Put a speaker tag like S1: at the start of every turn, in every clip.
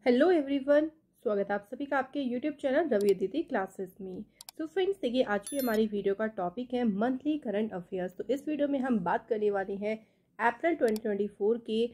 S1: Hello everyone, स्वागत है आप सभी का आपके YouTube channel Ravi Aditi classes में। तो फ्रेंड्स देखिए, आज की हमारी वीडियो का टॉपिक है मंथली करंट अफेयर्स। तो इस वीडियो में हम बात करने वाले हैं अप्रैल 2024 के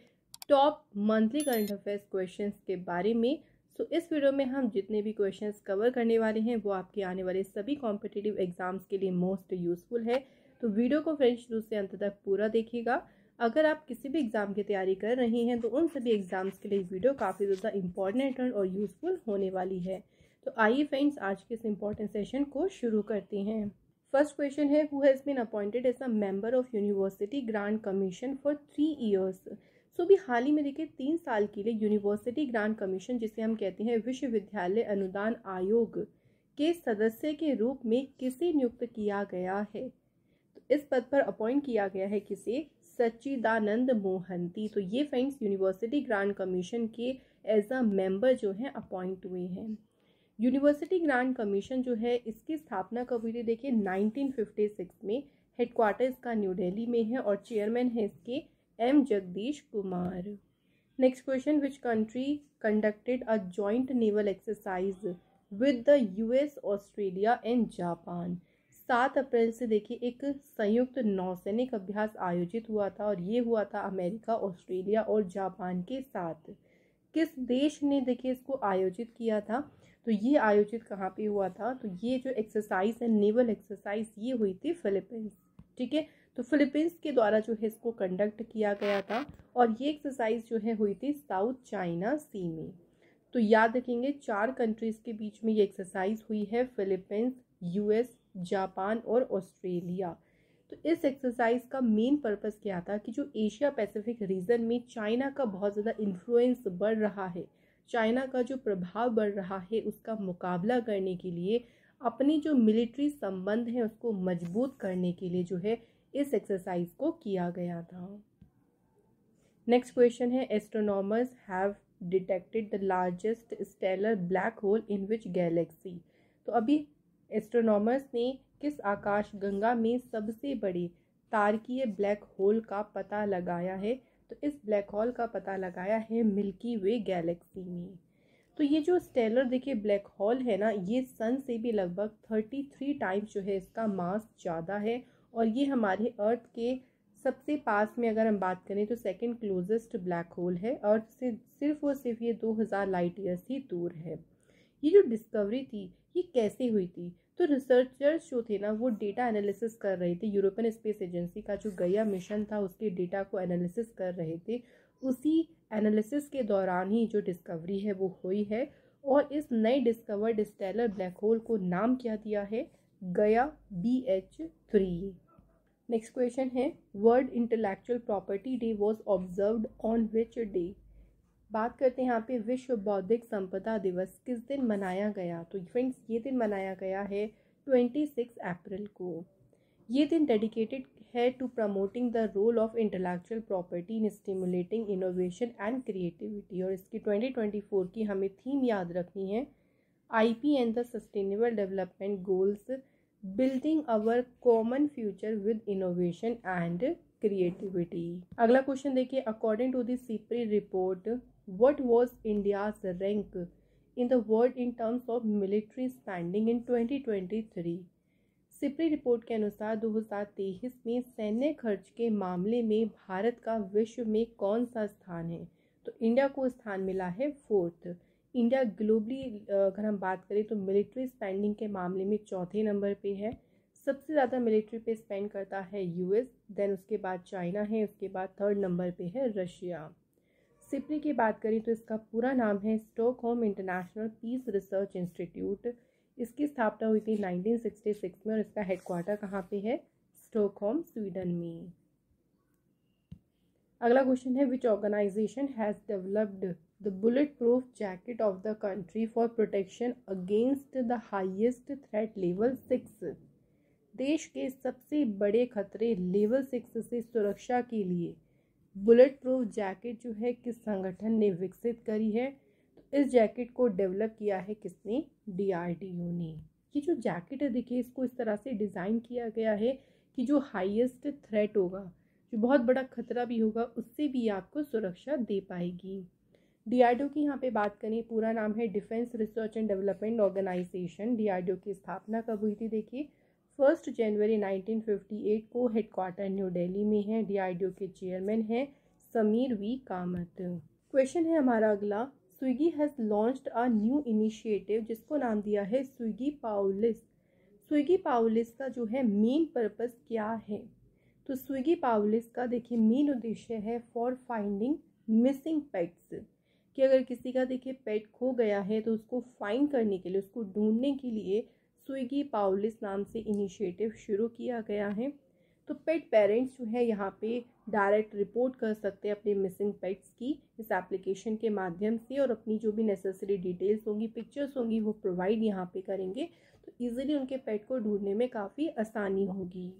S1: top monthly current affairs questions के बारे में। तो इस वीडियो में हम जितने भी क्वेश्चंस कवर करने वाले हैं वो आपके आने वाले सभी कॉम्पिटिटिव एग्जाम्स के लिए मोस्ट यूजफुल है। तो वीडियो को फ्रेंड्स शुरू से अंत तक पूरा देखिएगा। अगर आप किसी भी एग्ज़ाम की तैयारी कर रहे हैं तो उन सभी एग्ज़ाम्स के लिए वीडियो काफ़ी ज़्यादा इंपॉर्टेंट और यूज़फुल होने वाली है। तो आइए फ्रेंड्स, आज के इस इंपॉर्टेंट सेशन को शुरू करते हैं। फर्स्ट क्वेश्चन है, who has been appointed as a member of University Grants Commission for 3 years. So भी हाल ही में देखिए 3 साल के लिए यूनिवर्सिटी ग्रांट कमीशन, जिसे हम कहते हैं विश्वविद्यालय अनुदान आयोग, के सदस्य के रूप में किसे नियुक्त किया गया है। तो इस पद पर अपॉइंट किया गया है किसे? सच्चिदानंद मोहंती। तो ये फ्रेंड्स यूनिवर्सिटी ग्रांट कमीशन के एज अ मेंबर जो हैं अपॉइंट हुए हैं। यूनिवर्सिटी ग्रांट कमीशन जो है, इसकी स्थापना कब हुई थी? देखिए 1956 में। हेडक्वार्टर इसका न्यू दिल्ली में है और चेयरमैन है इसके M Jagdish Kumar. Next question, which country conducted a joint naval exercise with the US, Australia and Japan. 7 अप्रैल से देखिए एक संयुक्त नौसैनिक अभ्यास आयोजित हुआ था और ये हुआ था अमेरिका, ऑस्ट्रेलिया और जापान के साथ। किस देश ने देखिए इसको आयोजित किया था? तो ये आयोजित कहाँ पे हुआ था? तो ये जो एक्सरसाइज है, नेवल एक्सरसाइज, ये हुई थी फिलीपींस। ठीक है, तो फिलीपींस के द्वारा जो है इसको कंडक्ट किया गया था और ये एक्सरसाइज जो है हुई थी साउथ चाइना सी में। तो याद रखेंगे 4 कंट्रीज के बीच में ये एक्सरसाइज हुई है, फिलीपींस, यूएस, जापान और ऑस्ट्रेलिया। तो इस एक्सरसाइज का मेन पर्पस क्या था कि जो एशिया पैसिफिक रीजन में चाइना का बहुत ज़्यादा इन्फ्लुएंस बढ़ रहा है, चाइना का जो प्रभाव बढ़ रहा है, उसका मुकाबला करने के लिए, अपनी जो मिलिट्री संबंध है उसको मजबूत करने के लिए जो है इस एक्सरसाइज को किया गया था। नेक्स्ट क्वेश्चन है, astronomers have detected the largest stellar black hole in which galaxy. तो अभी एस्ट्रोनॉमर्स ने किस आकाश गंगा में सबसे बड़े तारकीय ब्लैक होल का पता लगाया है? तो इस ब्लैक होल का पता लगाया है मिल्की वे गैलेक्सी में। तो ये जो स्टेलर देखिए ब्लैक होल है ना, ये सन से भी लगभग 33 टाइम्स जो है इसका मास ज़्यादा है और ये हमारे अर्थ के सबसे पास में अगर हम बात करें तो सेकंड क्लोजेस्ट ब्लैक होल है। अर्थ से सिर्फ और सिर्फ ये 2000 लाइट ईयर्स ही दूर है। ये जो डिस्कवरी थी ये कैसे हुई थी? तो रिसर्चर्स जो थे ना वो डेटा एनालिसिस कर रहे थे। यूरोपियन स्पेस एजेंसी का जो गया मिशन था उसके डेटा को एनालिसिस कर रहे थे। उसी एनालिसिस के दौरान ही जो डिस्कवरी है वो हुई है और इस नए डिस्कवर्ड स्टेलर ब्लैक होल को नाम क्या दिया है? गया BH3। नेक्स्ट क्वेश्चन है, world intellectual property day was observed on which day. बात करते हैं यहाँ पे विश्व बौद्धिक संपदा दिवस किस दिन मनाया गया? तो फ्रेंड्स ये दिन मनाया गया है 26 अप्रैल को। ये दिन डेडिकेटेड है to promoting the role of intellectual property in stimulating innovation and creativity. और इसकी 2024 की हमें थीम याद रखनी है, IP and the sustainable development goals, building our common future with innovation and creativity. अगला क्वेश्चन देखिए, according to the SIPRI report, what was India's rank in the world in terms of military spending in 2023? Sipri report के अनुसार 2023 में सैन्य खर्च के मामले में भारत का विश्व में कौन सा स्थान है? तो इंडिया को स्थान मिला है 4th। इंडिया ग्लोबली अगर हम बात करें तो मिलिट्री स्पेंडिंग के मामले में 4थे नंबर पे है। सबसे ज़्यादा मिलिट्री पे स्पेंड करता है यूएस, देन उसके बाद चाइना है, उसके बाद 3rd नंबर पे है रशिया। सिपरी की बात करें तो इसका पूरा नाम है Stockholm International Peace Research Institute. इसकी स्थापना हुई थी 1966 में और इसका हेडक्वार्टर कहाँ पे है? स्टॉकहोम, स्वीडन में। अगला क्वेश्चन है, which organisation has developed the bullet proof jacket of the country for protection against the highest threat level 6। देश के सबसे बड़े खतरे लेवल 6 से सुरक्षा के लिए बुलेट प्रूफ जैकेट जो है किस संगठन ने विकसित करी है? तो इस जैकेट को डेवलप किया है किसने? DRDO ने। ये जो जैकेट है देखिए इसको इस तरह से डिज़ाइन किया गया है कि जो हाईएस्ट थ्रेट होगा, जो बहुत बड़ा खतरा भी होगा, उससे भी आपको सुरक्षा दे पाएगी। DRDO की यहाँ पे बात करें, पूरा नाम है Defence Research and Development Organisation. DRDO की स्थापना कब हुई थी? देखिए 1 जनवरी 1958 को। हेडक्वार्टर न्यू दिल्ली में है। DRDO के चेयरमैन हैं समीर वी कामत। क्वेश्चन है हमारा अगला, Swiggy has launched a new initiative जिसको नाम दिया है स्विगी पाउलिस। स्विगी पाउलिस का जो है मेन पर्पस क्या है? तो स्विगी पाउलिस का देखिए मेन उद्देश्य है फॉर फाइंडिंग मिसिंग पेट्स, कि अगर किसी का देखिए पेट खो गया है तो उसको फाइंड करने के लिए, उसको ढूंढने के लिए स्विगी पाउलिस नाम से इनिशिएटिव शुरू किया गया है। तो पेट पेरेंट्स जो है यहाँ पे डायरेक्ट रिपोर्ट कर सकते हैं अपने मिसिंग पेट्स की इस एप्लीकेशन के माध्यम से, और अपनी जो भी नेसेसरी डिटेल्स होंगी, पिक्चर्स होंगी, वो प्रोवाइड यहाँ पे करेंगे। तो ईजिली उनके पेट को ढूंढने में काफ़ी आसानी होगी।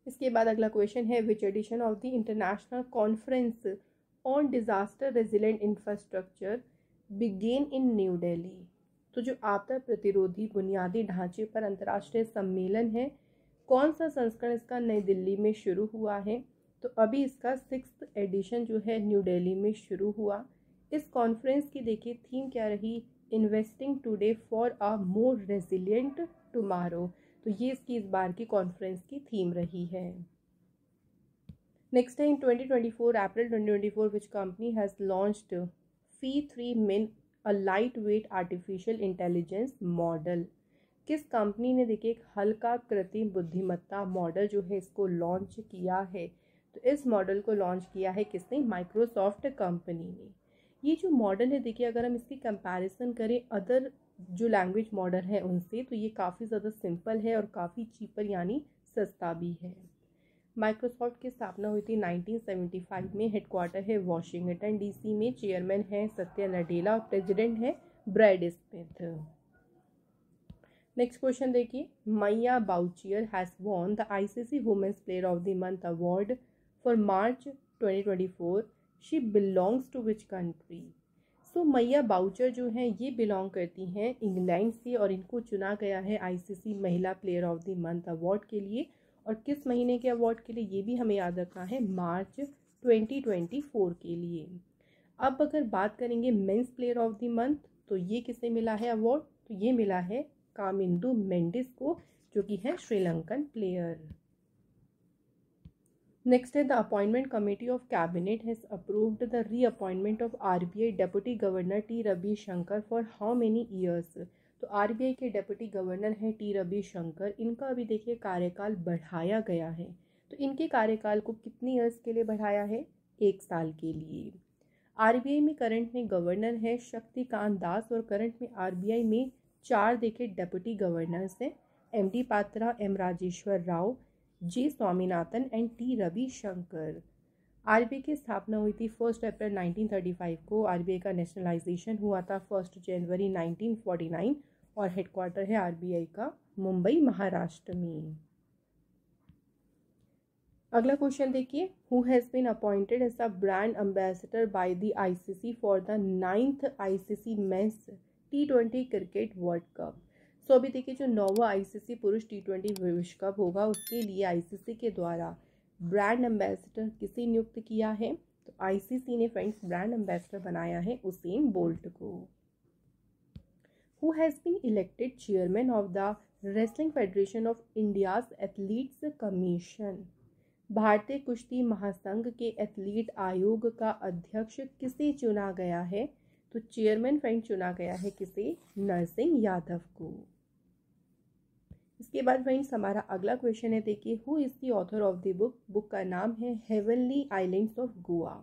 S1: इसके बाद अगला क्वेश्चन है, which edition of the international conference on disaster resilient infrastructure began in New Delhi. तो जो आपदा प्रतिरोधी बुनियादी ढांचे पर अंतर्राष्ट्रीय सम्मेलन है, कौन सा संस्करण इसका नई दिल्ली में शुरू हुआ है? तो अभी इसका 6th एडिशन जो है न्यू दिल्ली में शुरू हुआ। इस कॉन्फ्रेंस की देखिए थीम क्या रही? Investing today for a more resilient tomorrow. तो ये इसकी इस बार की कॉन्फ्रेंस की थीम रही है। नेक्स्ट है, इन 2024 अप्रैल 2024 which company has launched Phi-3 Min, a light weight artificial intelligence model. किस कंपनी ने देखिए एक हल्का कृत्रिम बुद्धिमत्ता मॉडल जो है इसको लॉन्च किया है? तो इस मॉडल को लॉन्च किया है किसने? माइक्रोसॉफ्ट कंपनी ने। ये जो मॉडल है देखिए, अगर हम इसकी कंपैरिजन करें अदर जो लैंग्वेज मॉडल है उनसे, तो ये काफ़ी ज़्यादा सिंपल है और काफ़ी चीपर यानी सस्ता भी है। माइक्रोसॉफ्ट की स्थापना हुई थी 1975 में। हेडक्वार्टर है वॉशिंगटन DC में। चेयरमैन है सत्या नडेला और प्रेसिडेंट है ब्रैड स्मिथ। नेक्स्ट क्वेश्चन देखिए, Maia Bouchier has won the ICC women's player of the month award for March 2024। She belongs to which country? So Maia Bouchier जो हैं ये belong करती हैं इंग्लैंड से, और इनको चुना गया है ICC महिला player of the month award के लिए। और किस महीने के अवार्ड के लिए ये भी हमें याद रखना है, मार्च 2024 के लिए। अब अगर बात करेंगे mains player of the month, तो ये किसे मिला है अवार्ड? तो ये मिला है कामिंदु मेंडिस को, जो कि है श्रीलंकन प्लेयर। नेक्स्ट है, the appointment committee of cabinet has approved the reappointment of RBI deputy governor T Ravishankar for how many years? तो RBI के डेप्यूटी गवर्नर हैं T रविशंकर। इनका अभी देखिए कार्यकाल बढ़ाया गया है। तो इनके कार्यकाल को कितनी ईयर्स के लिए बढ़ाया है? 1 साल के लिए। RBI में करंट में गवर्नर है शक्तिकांत दास, और करंट में RBI में 4 देखिए डेप्यूटी गवर्नर्स हैं, MD Patra, M Rajeshwar Rao, J Swaminathan and T Ravishankar. RBI की स्थापना हुई थी 1 अप्रैल 1935 को। RBI का नेशनलाइजेशन हुआ था 1 जनवरी 1949, और हेडक्वार्टर है RBI का मुंबई महाराष्ट्र में। अगला क्वेश्चन देखिए, who has been appointed as a brand ambassador by the ICC for the 9th ICC men's T20 cricket World Cup? So अभी देखिए जो 9वां ICC पुरुष T20 विश्व कप होगा उसके लिए ICC के द्वारा ब्रांड एम्बेसडर किसे नियुक्त किया है? तो ICC ने फ्रेंड्स ब्रांड एम्बेसडर बनाया है उसेन बोल्ट को। Who has been elected chairman of the Wrestling Federation of India's athletes commission? भारतीय कुश्ती महासंघ के एथलीट आयोग का अध्यक्ष किसे चुना गया है? तो चेयरमैन फ्रेंड चुना गया है किसे? नरसिंह यादव को। इसके बाद फ्रेंड्स हमारा अगला क्वेश्चन है, देखिए who is the author of the book? Book का नाम है हेवनली आइलैंड्स ऑफ गोवा।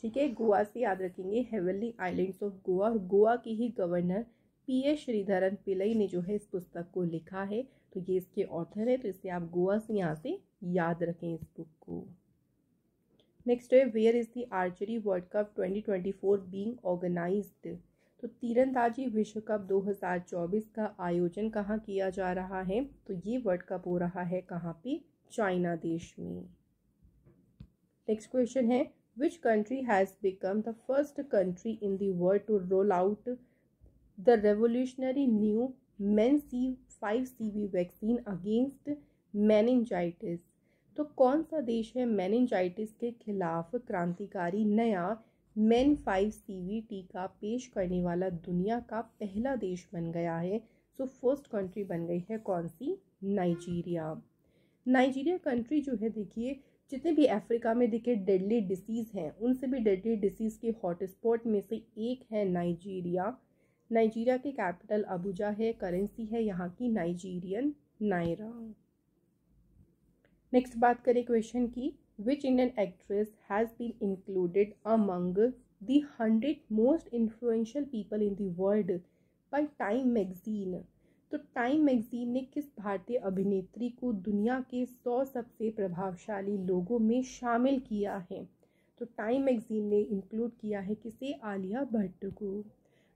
S1: ठीक है, गोवा से याद रखेंगे हेवनली आइलैंड्स ऑफ गोवा। और गोवा की ही गवर्नर PS श्रीधरन पिल्लई ने जो है इस पुस्तक को लिखा है, तो ये इसके ऑथर है। तो इसे आप गोवा से यहाँ से याद रखें इस बुक को। नेक्स्ट है, where is the archery world cup 2024 being organised? तो तीरंदाजी विश्व कप 2024 का आयोजन कहाँ किया जा रहा है? तो ये वर्ल्ड कप हो रहा है कहाँ पे? चाइना देश में। नेक्स्ट क्वेश्चन है, which country has become the first country in the world to roll out the revolutionary new MEN-5CV vaccine against meningitis? तो कौन सा देश है मेनिंजाइटिस के खिलाफ क्रांतिकारी नया MEN 5 CVT का पेश करने वाला दुनिया का पहला देश बन गया है। सो फर्स्ट कंट्री बन गई है कौन सी? नाइजीरिया। नाइजीरिया कंट्री जो है देखिए, जितने भी अफ्रीका में देखिए डेडली डिसीज़ हैं, उनसे भी डेडली डिसीज़ के हॉटस्पॉट में से एक है नाइजीरिया। नाइजीरिया की कैपिटल अबुजा है, करेंसी है यहाँ की नाइजीरियन नायरा। नेक्स्ट बात करें क्वेश्चन की, which Indian actress has been included among the 100 most influential people in the world by Time magazine. तो टाइम मैगजीन ने किस भारतीय अभिनेत्री को दुनिया के 100 सबसे प्रभावशाली लोगों में शामिल किया है? तो टाइम मैगजीन ने इंक्लूड किया है किसे? आलिया भट्ट को।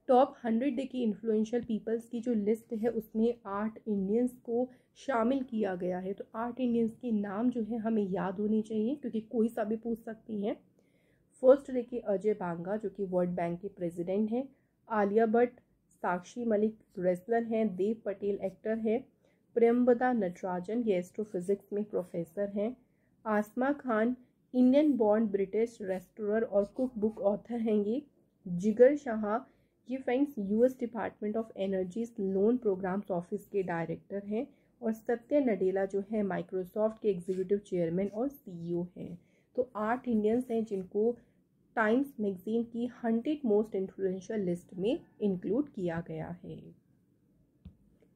S1: टॉप 100 देखिए इन्फ्लुएंशियल पीपल्स की जो लिस्ट है उसमें 8 इंडियंस को शामिल किया गया है। तो 8 इंडियंस के नाम जो है हमें याद होने चाहिए, क्योंकि कोई सा भी पूछ सकती हैं। फर्स्ट देखिए अजय बांगा जो कि वर्ल्ड बैंक के प्रेसिडेंट हैं, आलिया भट्ट, साक्षी मलिक रेसलर हैं, देव पटेल एक्टर है, प्रियंवदा नटराजन ये एस्ट्रोफिजिक्स में प्रोफेसर हैं, Asma Khan Indian born British restaurateur और कुक बुक ऑथर हैंगे, जिगर शाह ये friends US Department of Energy's loan programs office के डायरेक्टर हैं, और सत्या नडेला जो है माइक्रोसॉफ्ट के एग्जीक्यूटिव चेयरमैन और सीईओ हैं। तो 8 इंडियंस हैं जिनको टाइम्स मैगजीन की 100 मोस्ट इन्फ्लुएंशियल लिस्ट में इंक्लूड किया गया है।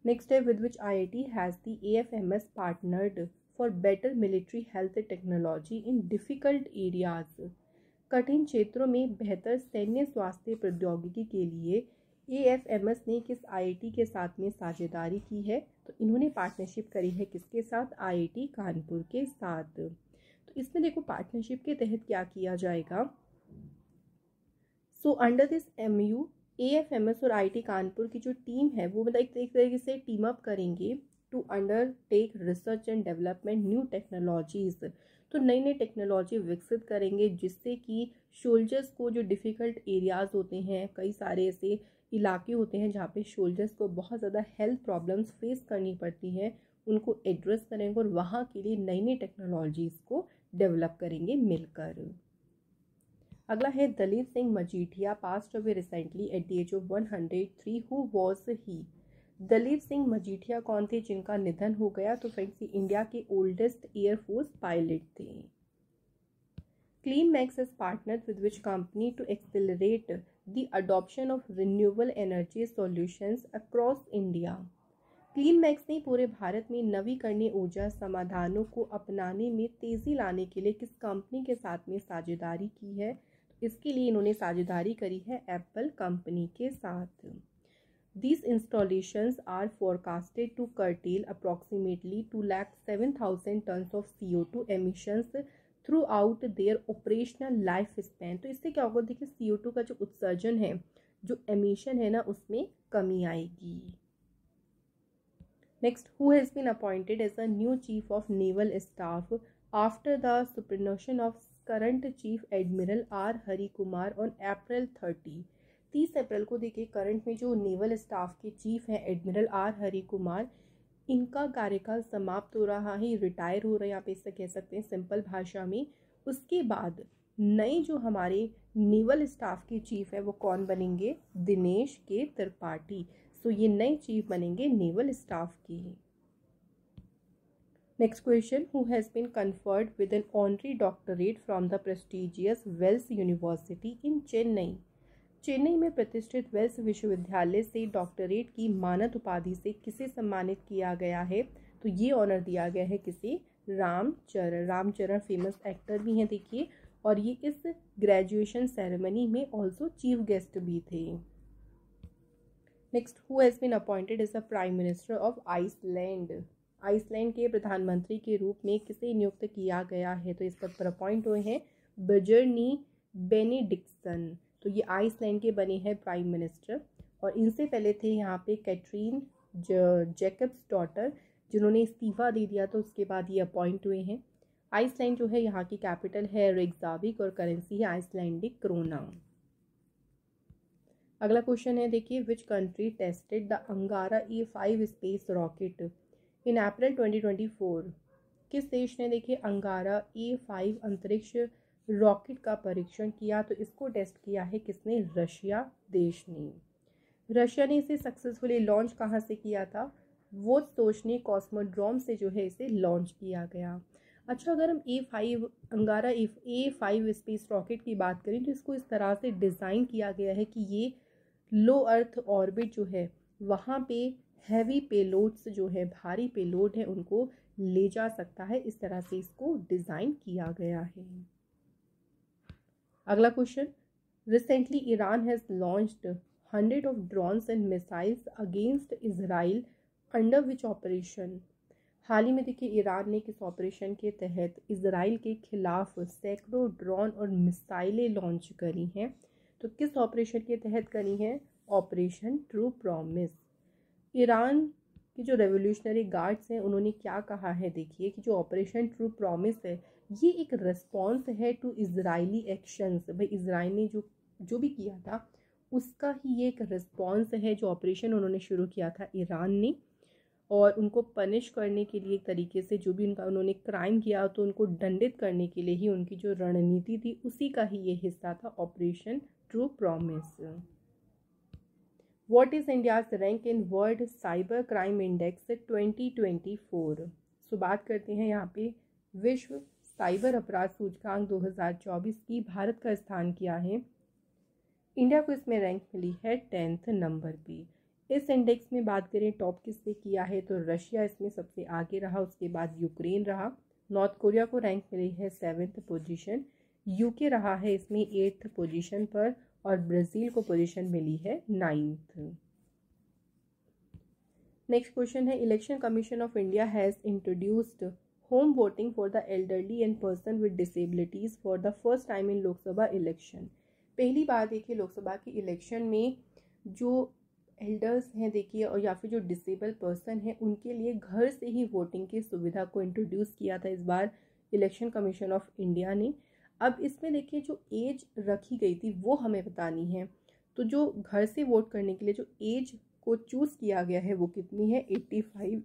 S1: नेक्स्ट है, with which IIT has the AFMS partnered for better military health technology in difficult areas. कठिन क्षेत्रों में बेहतर सैन्य स्वास्थ्य प्रौद्योगिकी के लिए AFMS ने किस IIT के साथ में साझेदारी की है? तो इन्होंने पार्टनरशिप करी है किसके साथ? IIT कानपुर के साथ। तो इसमें देखो पार्टनरशिप के तहत क्या किया जाएगा। So under this MU AFMS और IIT कानपुर की जो टीम है वो मतलब एक तरीके से टीम अप करेंगे to undertake research and development new technologies. तो नई नई टेक्नोलॉजी विकसित करेंगे जिससे कि सोल्जर्स को जो डिफ़िकल्ट एरियाज़ होते हैं, कई सारे ऐसे इलाके होते हैं जहाँ पे सोल्जर्स को बहुत ज़्यादा हेल्थ प्रॉब्लम्स फेस करनी पड़ती हैं, उनको एड्रेस करेंगे और वहाँ के लिए नई नई टेक्नोलॉजीज़ को डेवलप करेंगे मिलकर। अगला है, Dalip Singh Majithia passed away recently at the age of 103। Who was he? Dalip Singh Majithia कौन थे जिनका निधन हो गया? तो फ्रेंड्स ये इंडिया के ओल्डेस्ट एयरफोर्स पायलट थे। Clean Max has partnered with which company to accelerate the adoption of renewable energy solutions across India. Clean Max ने पूरे भारत में नवीकरणीय ऊर्जा समाधानों को अपनाने में तेज़ी लाने के लिए किस कंपनी के साथ में साझेदारी की है? इसके लिए इन्होंने साझेदारी करी है एप्पल कंपनी के साथ। These installations are forecasted to curtail approximately 207,000 tons of CO2 emissions throughout their operational lifespan। तो इससे क्या होगा, देखिए CO2 का जो उत्सर्जन है, जो एमिशन है ना, उसमें कमी आएगी। Next, who has been appointed as a new chief of naval staff after the superannuation of current chief admiral R Hari Kumar on April 30 अप्रैल को देखिए करंट में जो नेवल स्टाफ के चीफ हैं एडमिरल R हरि कुमार, इनका कार्यकाल समाप्त हो रहा है, रिटायर हो रहे हैं, आप इससे कह सकते हैं सिंपल भाषा में। उसके बाद नए जो हमारे नेवल स्टाफ के चीफ है वो कौन बनेंगे? दिनेश के त्रिपाठी। सो ये नए चीफ बनेंगे नेवल स्टाफ के। Next question, who has been conferred with an honorary doctorate from the prestigious Vels University in Chennai. Chennai में प्रतिष्ठित वेल्स विश्वविद्यालय से डॉक्टरेट की मानद उपाधि से किसे सम्मानित किया गया है? तो ये ऑनर दिया गया है किसे? रामचरण फेमस एक्टर भी हैं देखिए, और ये इस ग्रेजुएशन सेरेमनी में ऑल्सो चीफ गेस्ट भी थे। Next, who has been appointed as the prime minister of Iceland. Iceland के प्रधानमंत्री के रूप में किसे नियुक्त किया गया है? तो इस पद पर अपॉइंट हुए हैं बजरनी बेनेडिक्सन। तो ये आइसलैंड के बने हैं प्राइम मिनिस्टर, और इनसे पहले थे यहाँ पे कैटरीन जैकब्स डॉटर, जिन्होंने इस्तीफा दे दिया, तो उसके बाद ये अपॉइंट हुए हैं। आइसलैंड जो है यहाँ की कैपिटल है रेक्जाविक और करेंसी है आइसलैंडिक क्रोना। अगला क्वेश्चन है देखिए, विच कंट्री टेस्टेड द अंगारा E5 स्पेस रॉकेट इन अप्रैल 2024। किस देश ने देखिए अंगारा E5 अंतरिक्ष रॉकेट का परीक्षण किया, तो इसको टेस्ट किया है किसने? रशिया देश ने। रशिया ने इसे सक्सेसफुली लॉन्च कहाँ से किया था? वोस्तोचनी कॉस्मोड्रोम से जो है इसे लॉन्च किया गया। अच्छा, अगर हम A5 अंगारा A5 स्पेस रॉकेट की बात करें तो इसको इस तरह से डिज़ाइन किया गया है कि ये लो अर्थ ऑर्बिट जो है वहाँ पे हैवी पेलोड्स जो है, भारी पेलोड है, उनको ले जा सकता है। इस तरह से इसको डिज़ाइन किया गया है। अगला question, recently Iran has launched 100 of drones and missiles against Israel under which operation? हाल ही में देखिए ईरान ने किस ऑपरेशन के तहत इजराइल के खिलाफ सैकड़ों ड्रोन और मिसाइलें लॉन्च करी हैं? तो किस ऑपरेशन के तहत करी हैं? Operation true promise. ईरान के जो रेवोल्यूशनरी गार्ड्स हैं उन्होंने क्या कहा है, देखिए कि जो ऑपरेशन ट्रू प्रॉमिस है ये एक रिस्पॉन्स है टू इजरायली एक्शंस। भाई इजराइल ने जो भी किया था उसका ही ये एक रिस्पॉन्स है, जो ऑपरेशन उन्होंने शुरू किया था ईरान ने, और उनको पनिश करने के लिए एक तरीके से जो भी उन्होंने क्राइम किया तो उनको दंडित करने के लिए ही उनकी जो रणनीति थी उसी का ही ये हिस्सा था operation true promise. What is India's rank in world cyber crime index 2024? सो बात करते हैं यहाँ पे विश्व साइबर अपराध सूचकांक 2024 की भारत का स्थान क्या है। इंडिया को इसमें रैंक मिली है 10th नंबर पे। इस इंडेक्स में बात करें टॉप किससे किया है तो रशिया इसमें सबसे आगे रहा, उसके बाद यूक्रेन रहा, नॉर्थ कोरिया को रैंक मिली है 7th पोजीशन, यूके रहा है इसमें 8th पोजीशन पर, और ब्राज़ील को पोजीशन मिली है 9th। नेक्स्ट क्वेश्चन है, election commission of India has introduced home voting for the elderly and person with disabilities for the first time in Lok Sabha election. पहली बार देखिए लोकसभा के इलेक्शन में जो एल्डर्स हैं देखिए और या फिर जो डिसेबल पर्सन है उनके लिए घर से ही वोटिंग की सुविधा को इंट्रोड्यूस किया था इस बार इलेक्शन कमीशन ऑफ इंडिया ने। अब इसमें देखिए जो एज रखी गई थी वो हमें बतानी है। तो जो घर से वोट करने के लिए जो एज को चूज़ किया गया है वो कितनी है? 85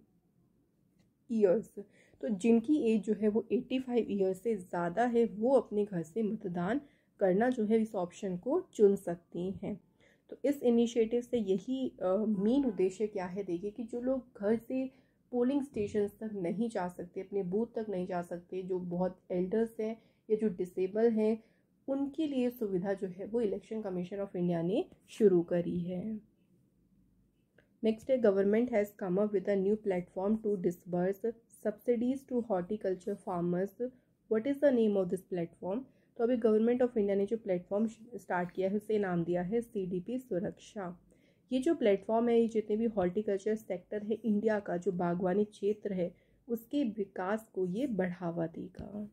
S1: ईयर्स। तो जिनकी एज जो है वो 85 ईयर्स से ज़्यादा है वो अपने घर से मतदान करना जो है इस ऑप्शन को चुन सकती हैं। तो इस इनिशिएटिव से यही मेन उद्देश्य क्या है, देखिए कि जो लोग घर से पोलिंग स्टेशन तक नहीं जा सकते, अपने बूथ तक नहीं जा सकते, जो बहुत एल्डर्स हैं या जो डिसेबल हैं, उनके लिए सुविधा जो है वो इलेक्शन कमीशन ऑफ इंडिया ने शुरू करी है। नेक्स्ट है, government has come up with a new platform to disburse subsidies to horticulture farmers. What is the name of this platform? तो अभी गवर्नमेंट ऑफ इंडिया ने जो प्लेटफॉर्म स्टार्ट किया है उसे नाम दिया है CDP सुरक्षा। ये जो प्लेटफॉर्म है ये जितने भी हॉर्टिकल्चर सेक्टर है इंडिया का, जो बागवानी क्षेत्र है उसके विकास को ये बढ़ावा देगा।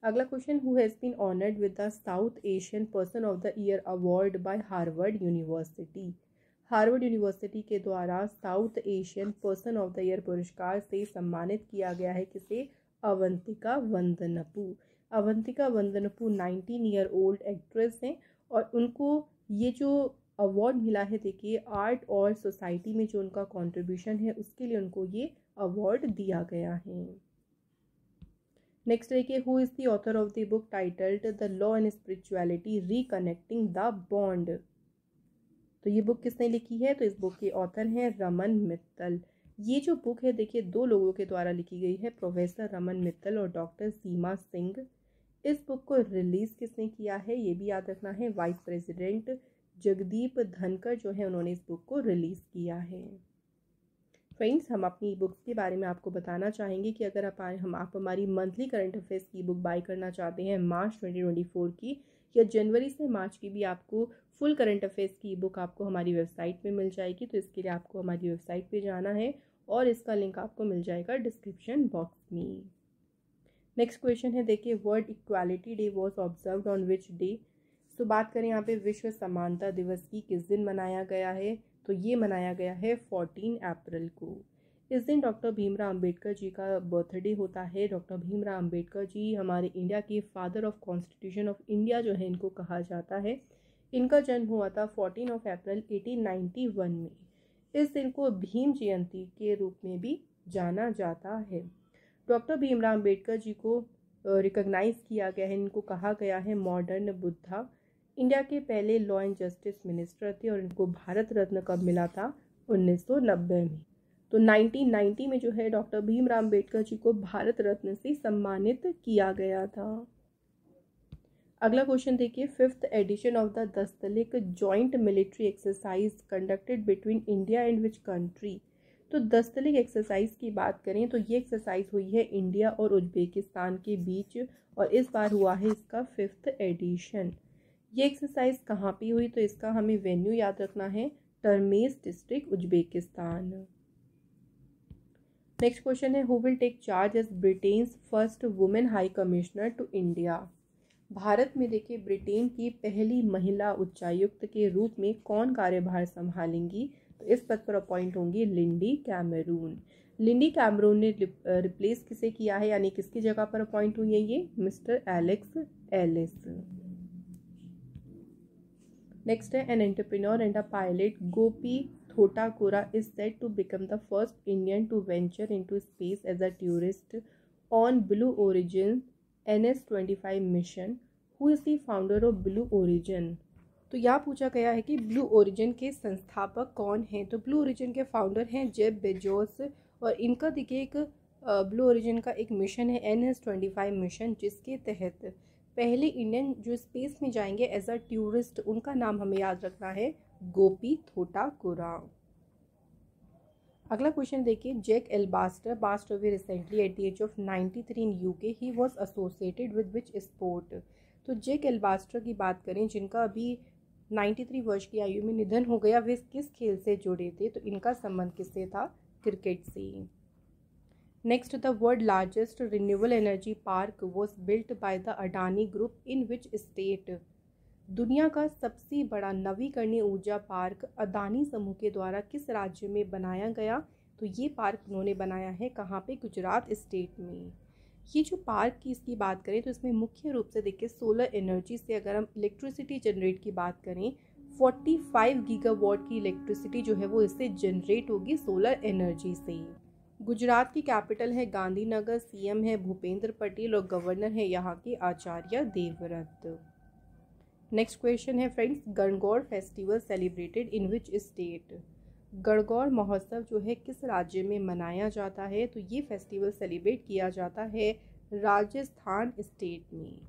S1: अगला question, who has been honoured with the South Asian person of the year award by Harvard University? Harvard University के द्वारा South Asian person of the year पुरस्कार से सम्मानित किया गया है किसे? Avantika Vandanapu. Avantika Vandanapu 19 year old actress हैं और उनको ये जो अवार्ड मिला है देखिए आर्ट और सोसाइटी में जो उनका कंट्रीब्यूशन है उसके लिए उनको ये अवार्ड दिया गया है। नेक्स्ट देखिए, who is the author of the book titled the law and spirituality reconnecting the bond? तो ये बुक किसने लिखी है? तो इस बुक के ऑथर हैं रमन मित्तल। ये जो बुक है देखिए दो लोगों के द्वारा लिखी गई है, प्रोफेसर रमन मित्तल और डॉक्टर सीमा सिंह। इस बुक को रिलीज़ किसने किया है ये भी याद रखना है, वाइस प्रेसिडेंट जगदीप धनकर जो है उन्होंने इस बुक को रिलीज़ किया है। फ्रेंड्स, हम अपनी ई बुक्स के बारे में आपको बताना चाहेंगे कि अगर आप हमारी मंथली करंट अफेयर्स की बुक बाय करना चाहते हैं मार्च 2024 की या जनवरी से मार्च की भी आपको फुल करंट अफेयर्स की बुक आपको हमारी वेबसाइट पे मिल जाएगी। तो इसके लिए आपको हमारी वेबसाइट पे जाना है और इसका लिंक आपको मिल जाएगा डिस्क्रिप्शन बॉक्स में। नेक्स्ट क्वेश्चन है देखिए, world equality day was observed on which day? तो बात करें यहाँ पे विश्व समानता दिवस की किस दिन मनाया गया है? तो ये मनाया गया है 14 अप्रैल को। इस दिन डॉक्टर भीमराव अंबेडकर जी का बर्थडे होता है। डॉक्टर भीमराव अंबेडकर जी हमारे इंडिया के father of constitution of India जो है इनको कहा जाता है। इनका जन्म हुआ था 14 अप्रैल 1891 में। इस दिन को भीम जयंती के रूप में भी जाना जाता है। डॉक्टर भीमराव अंबेडकर जी को रिकॉग्नाइज किया गया है, इनको कहा गया है मॉडर्न बुद्धा। इंडिया के पहले लॉ एंड जस्टिस मिनिस्टर थे और इनको भारत रत्न कब मिला था? 1990 में। तो 1990 में जो है डॉक्टर भीमराव अम्बेडकर जी को भारत रत्न से सम्मानित किया गया था। अगला क्वेश्चन देखिए, 5th edition of the Dustlik joint military exercise conducted between India and which country. तो दस्तलिक एक्सरसाइज की बात करें तो ये एक्सरसाइज हुई है इंडिया और उज्बेकिस्तान के बीच और इस बार हुआ है इसका 5th एडिशन। ये एक्सरसाइज कहाँ पे हुई? तो इसका हमें वेन्यू याद रखना है, Termez district, Uzbekistan. Next question है, who will take charge as Britain's first women high commissioner to India. भारत में देखिए ब्रिटेन की पहली महिला उच्चायुक्त के रूप में कौन कार्यभार संभालेंगी? तो इस पद पर अपॉइंट होंगी लिंडी कैमरून। लिंडी कैमरून ने रिप्लेस किसे किया है, यानी किसकी जगह पर अपॉइंट हुई है? ये मिस्टर एलेक्स एलिस। नेक्स्ट है, an entrepreneur and a pilot Gopi Thotakura is said to become the first Indian to venture into space as a tourist on Blue Origin NS-25 mission. Who is the founder of Blue Origin? तो यहाँ पूछा गया है कि blue origin के संस्थापक कौन हैं? तो ब्लू ओरिजिन के फाउंडर हैं जेफ बेजोस और इनका देखिए एक ब्लू ओरिजिन का एक मिशन है NS-25 मिशन, जिसके तहत पहले इंडियन जो स्पेस में जाएंगे एज अ टूरिस्ट, उनका नाम हमें याद रखना है गोपी थोटाकुरा। अगला क्वेश्चन देखिए, Jack Alabaster passed away recently at the age of 93 in UK, he was associated with which sport. तो जैक एल्बास्टर की बात करें जिनका अभी 93 वर्ष की आयु में निधन हो गया, वे किस खेल से जुड़े थे? तो इनका संबंध किससे था? क्रिकेट से। Next, the world largest renewable energy park was built by the Adani group in which state. दुनिया का सबसे बड़ा नवीकरणीय ऊर्जा पार्क अदानी समूह के द्वारा किस राज्य में बनाया गया? तो ये पार्क उन्होंने बनाया है कहाँ पे? गुजरात स्टेट में। ये जो पार्क की इसकी बात करें तो इसमें मुख्य रूप से देखिए सोलर एनर्जी से अगर हम इलेक्ट्रिसिटी जनरेट की बात करें, 45 गीगावाट की इलेक्ट्रिसिटी जो है वो इससे जनरेट होगी सोलर एनर्जी से। गुजरात की कैपिटल है गांधीनगर, सीएम है भूपेंद्र पटेल और गवर्नर है यहाँ के आचार्य देवव्रत। नेक्स्ट क्वेश्चन है friends, Gangaur festival celebrated in which state. Gangaur महोत्सव जो है किस राज्य में मनाया जाता है? तो ये फेस्टिवल सेलिब्रेट किया जाता है राजस्थान स्टेट में।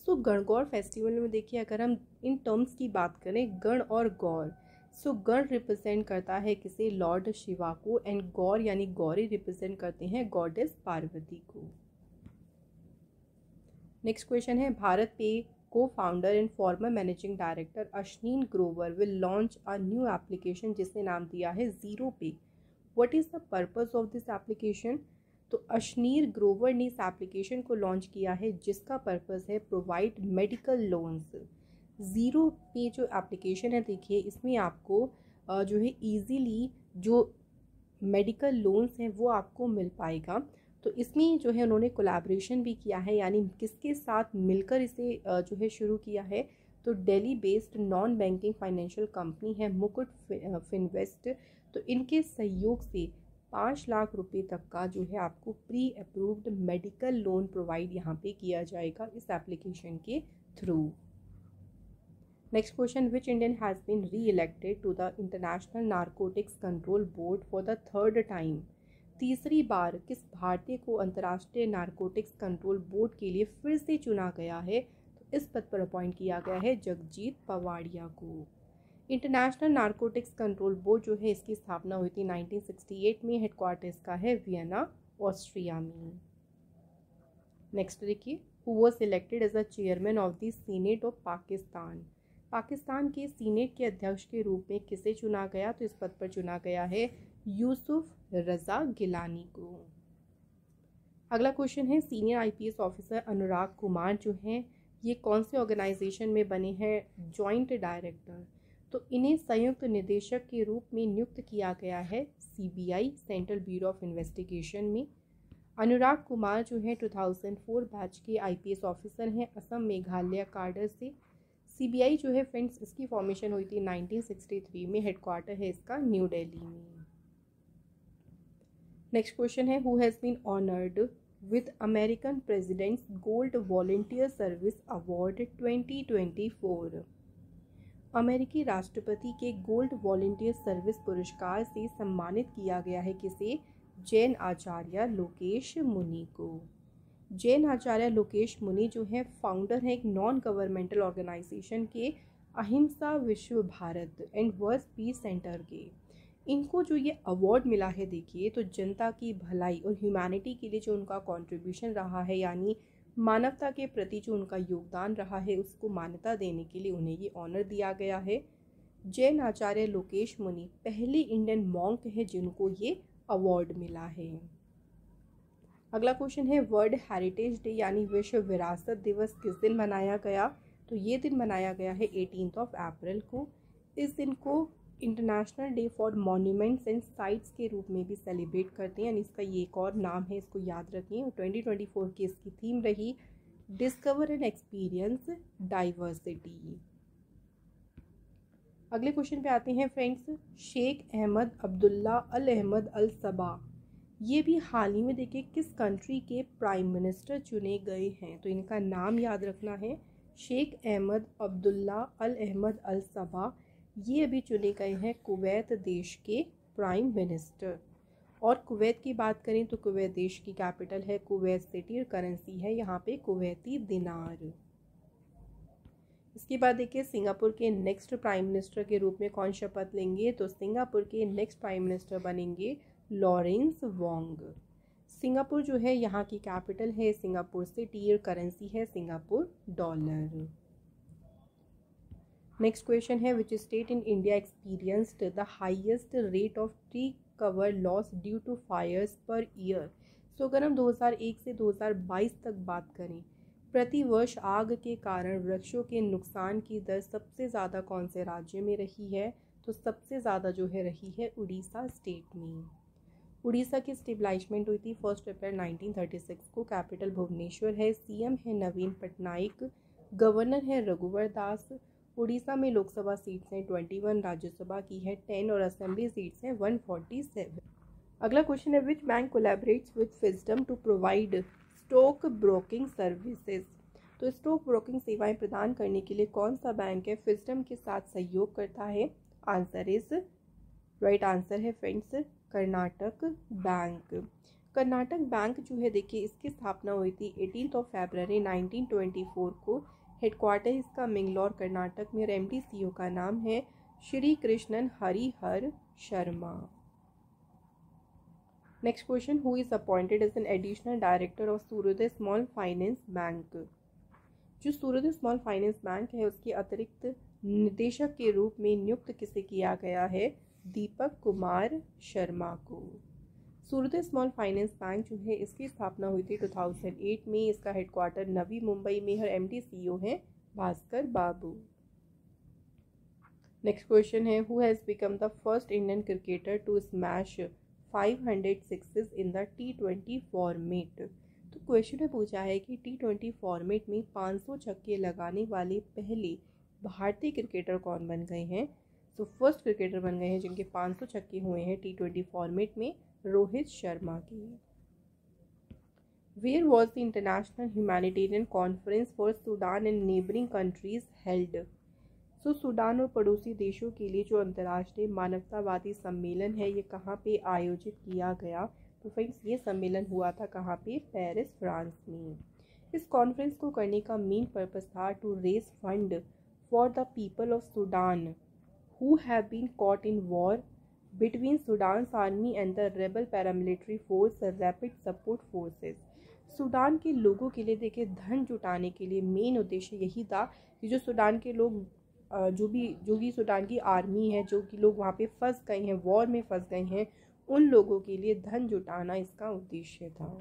S1: सो गणगौर फेस्टिवल में देखिए अगर हम इन टर्म्स की बात करें गण और गौर, सो गण रिप्रेजेंट करता है किसे? लॉर्ड शिवा को, एंड गौर यानी गौरी रिप्रेजेंट करते हैं गॉडेस पार्वती को। नेक्स्ट क्वेश्चन है, भारत पे co-founder and former managing director Ashneer Grover will launch a new application जिसने नाम दिया है ज़ीरो पे। What is the purpose of this application? तो अश्नीर ग्रोवर ने इस एप्लीकेशन को लॉन्च किया है जिसका पर्पस है प्रोवाइड मेडिकल लोन्स। ज़ीरो पे जो एप्लीकेशन है देखिए इसमें आपको जो है ईजीली जो मेडिकल लोन्स हैं वो आपको मिल पाएगा। तो इसमें जो है उन्होंने कोलैबोरेशन भी किया है, यानी किसके साथ मिलकर इसे जो है शुरू किया है? तो Delhi based non banking financial company है मुकुट फिनवेस्ट। तो इनके सहयोग से 5 लाख रुपए तक का जो है आपको pre approved medical loan provide यहाँ पे किया जाएगा इस एप्लीकेशन के through. Next question, which Indian has been re elected to the International Narcotics Control Board for the 3rd time. तीसरी बार किस भारतीय को अंतर्राष्ट्रीय नारकोटिक्स कंट्रोल बोर्ड के लिए फिर से चुना गया है? तो इस पद पर अपॉइंट किया गया है जगजीत पवाड़िया को। इंटरनेशनल नारकोटिक्स कंट्रोल बोर्ड जो है इसकी स्थापना हुई थी 1968 में, हेडक्वार्टर इसका है वियना ऑस्ट्रिया में। नेक्स्ट देखिए, who was elected as a chairman of the Senate of Pakistan. Pakistan के सीनेट के अध्यक्ष के रूप में किसे चुना गया? तो इस पद पर चुना गया है यूसुफ रजा गिलानी को। अगला क्वेश्चन है, सीनियर आईपीएस ऑफिसर अनुराग कुमार जो हैं ये कौन से ऑर्गेनाइजेशन में बने हैं? Joint director. तो इन्हें संयुक्त निदेशक के रूप में नियुक्त किया गया है CBI central bureau of investigation में। अनुराग कुमार जो है 2004 बैच के आईपीएस ऑफिसर हैं असम मेघालय काडर से। सीबीआई जो है फ्रेंड्स इसकी फॉर्मेशन हुई थी 1963 में, हेडक्वार्टर है इसका न्यू दिल्ली में। नेक्स्ट क्वेश्चन है, who has been honoured with American President's Gold Volunteer Service Award 2024। अमेरिकी राष्ट्रपति के गोल्ड वॉलंटियर सर्विस पुरस्कार से सम्मानित किया गया है किसे? जैन आचार्य लोकेश मुनि को। जैन आचार्य लोकेश मुनि जो है फाउंडर है एक नॉन गवर्नमेंटल ऑर्गेनाइजेशन के अहिंसा विश्व Bharat and world peace centre के। इनको जो ये अवार्ड मिला है देखिए, तो जनता की भलाई और ह्यूमैनिटी के लिए जो उनका कंट्रीब्यूशन रहा है, यानी मानवता के प्रति जो उनका योगदान रहा है, उसको मान्यता देने के लिए उन्हें ये ऑनर दिया गया है। जैन आचार्य लोकेश मुनि पहले इंडियन मॉन्क है जिनको ये अवार्ड मिला है। अगला क्वेश्चन है वर्ल्ड हेरिटेज डे यानी विश्व विरासत दिवस किस दिन मनाया गया? तो ये दिन मनाया गया है 18 अप्रैल को। इस दिन को international day for monuments and sites के रूप में भी सेलिब्रेट करते हैं, यानी इसका ये एक और नाम है, इसको याद रखें। और 2024 की इसकी थीम रही डिस्कवर एंड एक्सपीरियंस डाइवर्सिटी। अगले क्वेश्चन पे आते हैं फ्रेंड्स। शेख अहमद अब्दुल्ला अल अहमद अल सबा, ये भी हाल ही में देखिए किस कंट्री के प्राइम मिनिस्टर चुने गए हैं? तो इनका नाम याद रखना है, शेख अहमद अब्दुल्ला अल अहमद अल सबा। ये अभी चुने गए हैं कुवैत देश के प्राइम मिनिस्टर। और कुवैत की बात करें तो कुवैत देश की कैपिटल है कुवैत सिटी और करेंसी है यहाँ पे कुवैती दिनार। इसके बाद देखिए सिंगापुर के नेक्स्ट प्राइम मिनिस्टर के रूप में कौन शपथ लेंगे? तो सिंगापुर के नेक्स्ट प्राइम मिनिस्टर बनेंगे लॉरेंस वोंग। सिंगापुर जो है यहाँ की कैपिटल है सिंगापुर सिटी और करेंसी है सिंगापुर डॉलर। नेक्स्ट क्वेश्चन है which state in India experienced the highest rate of tree cover loss due to fires per year? So अगर हम 2001 से 2022 तक बात करें, प्रति वर्ष आग के कारण वृक्षों के नुकसान की दर सबसे ज़्यादा कौन से राज्य में रही है? तो सबसे ज़्यादा जो है रही है उड़ीसा स्टेट में। उड़ीसा की स्टेबलाइजमेंट हुई थी 1 अप्रैल 1936 को। कैपिटल भुवनेश्वर है, सीएम है नवीन पटनायक, गवर्नर है रघुवर दास। उड़ीसा में लोकसभा सीट्स हैं 21, राज्यसभा की है 10 और असेंबली सीट्स हैं 147। अगला क्वेश्चन है which bank collaborates with Fisdom to provide stock broking services? तो स्टॉक ब्रोकिंग सेवाएं प्रदान करने के लिए कौन सा बैंक है फिजडम के साथ सहयोग करता है? आंसर इज राइट आंसर है friends Karnataka bank. Karnataka bank जो है देखिए इसकी स्थापना हुई थी 18 फरवरी 1924 को। हेडक्वार्टर इसका मैंगलोर कर्नाटक में और एमडी सीईओ का नाम है Shri Krishnan Harihar Sharma. Next question who is appointed as an additional director of Suryoday Small Finance Bank? जो सूर्योदय स्मॉल फाइनेंस बैंक है उसके अतिरिक्त निदेशक के रूप में नियुक्त किसे किया गया है? दीपक कुमार शर्मा को। सूर्योदय स्मॉल फाइनेंस बैंक जो है इसकी स्थापना हुई थी 2008 में। इसका हेडक्वार्टर नवी मुंबई में और एमडी सीईओ है भास्कर बाबू। नेक्स्ट क्वेश्चन है who has become the first Indian cricketer to smash 500 sixes in the T20 format? तो क्वेश्चन में पूछा है कि T20 फॉर्मेट में 500 छक्के लगाने वाले पहले भारतीय क्रिकेटर कौन बन गए हैं? तो फर्स्ट क्रिकेटर बन गए हैं जिनके 500 छक्के हुए हैं T20 फॉर्मेट में, रोहित शर्मा की। Where was the International Humanitarian Conference for Sudan and neighbouring countries held? So Sudan और पड़ोसी देशों के लिए जो अंतर्राष्ट्रीय मानवतावादी सम्मेलन है ये कहाँ पे आयोजित किया गया? तो फ्रेंड्स ये सम्मेलन हुआ था कहाँ पे? पेरिस फ्रांस में। इस कॉन्फ्रेंस को करने का मेन पर्पस था to raise fund for the people of Sudan who have been caught in war between Sudan's army and the rebel paramilitary force Rapid Support Forces। Sudan के लोगों के लिए देखिए धन जुटाने के लिए मेन उद्देश्य यही था कि जो सूडान के लोग जो भी सूडान की आर्मी है, जो कि लोग वहाँ पे फंस गए हैं, वॉर में फंस गए हैं, उन लोगों के लिए धन जुटाना इसका उद्देश्य था।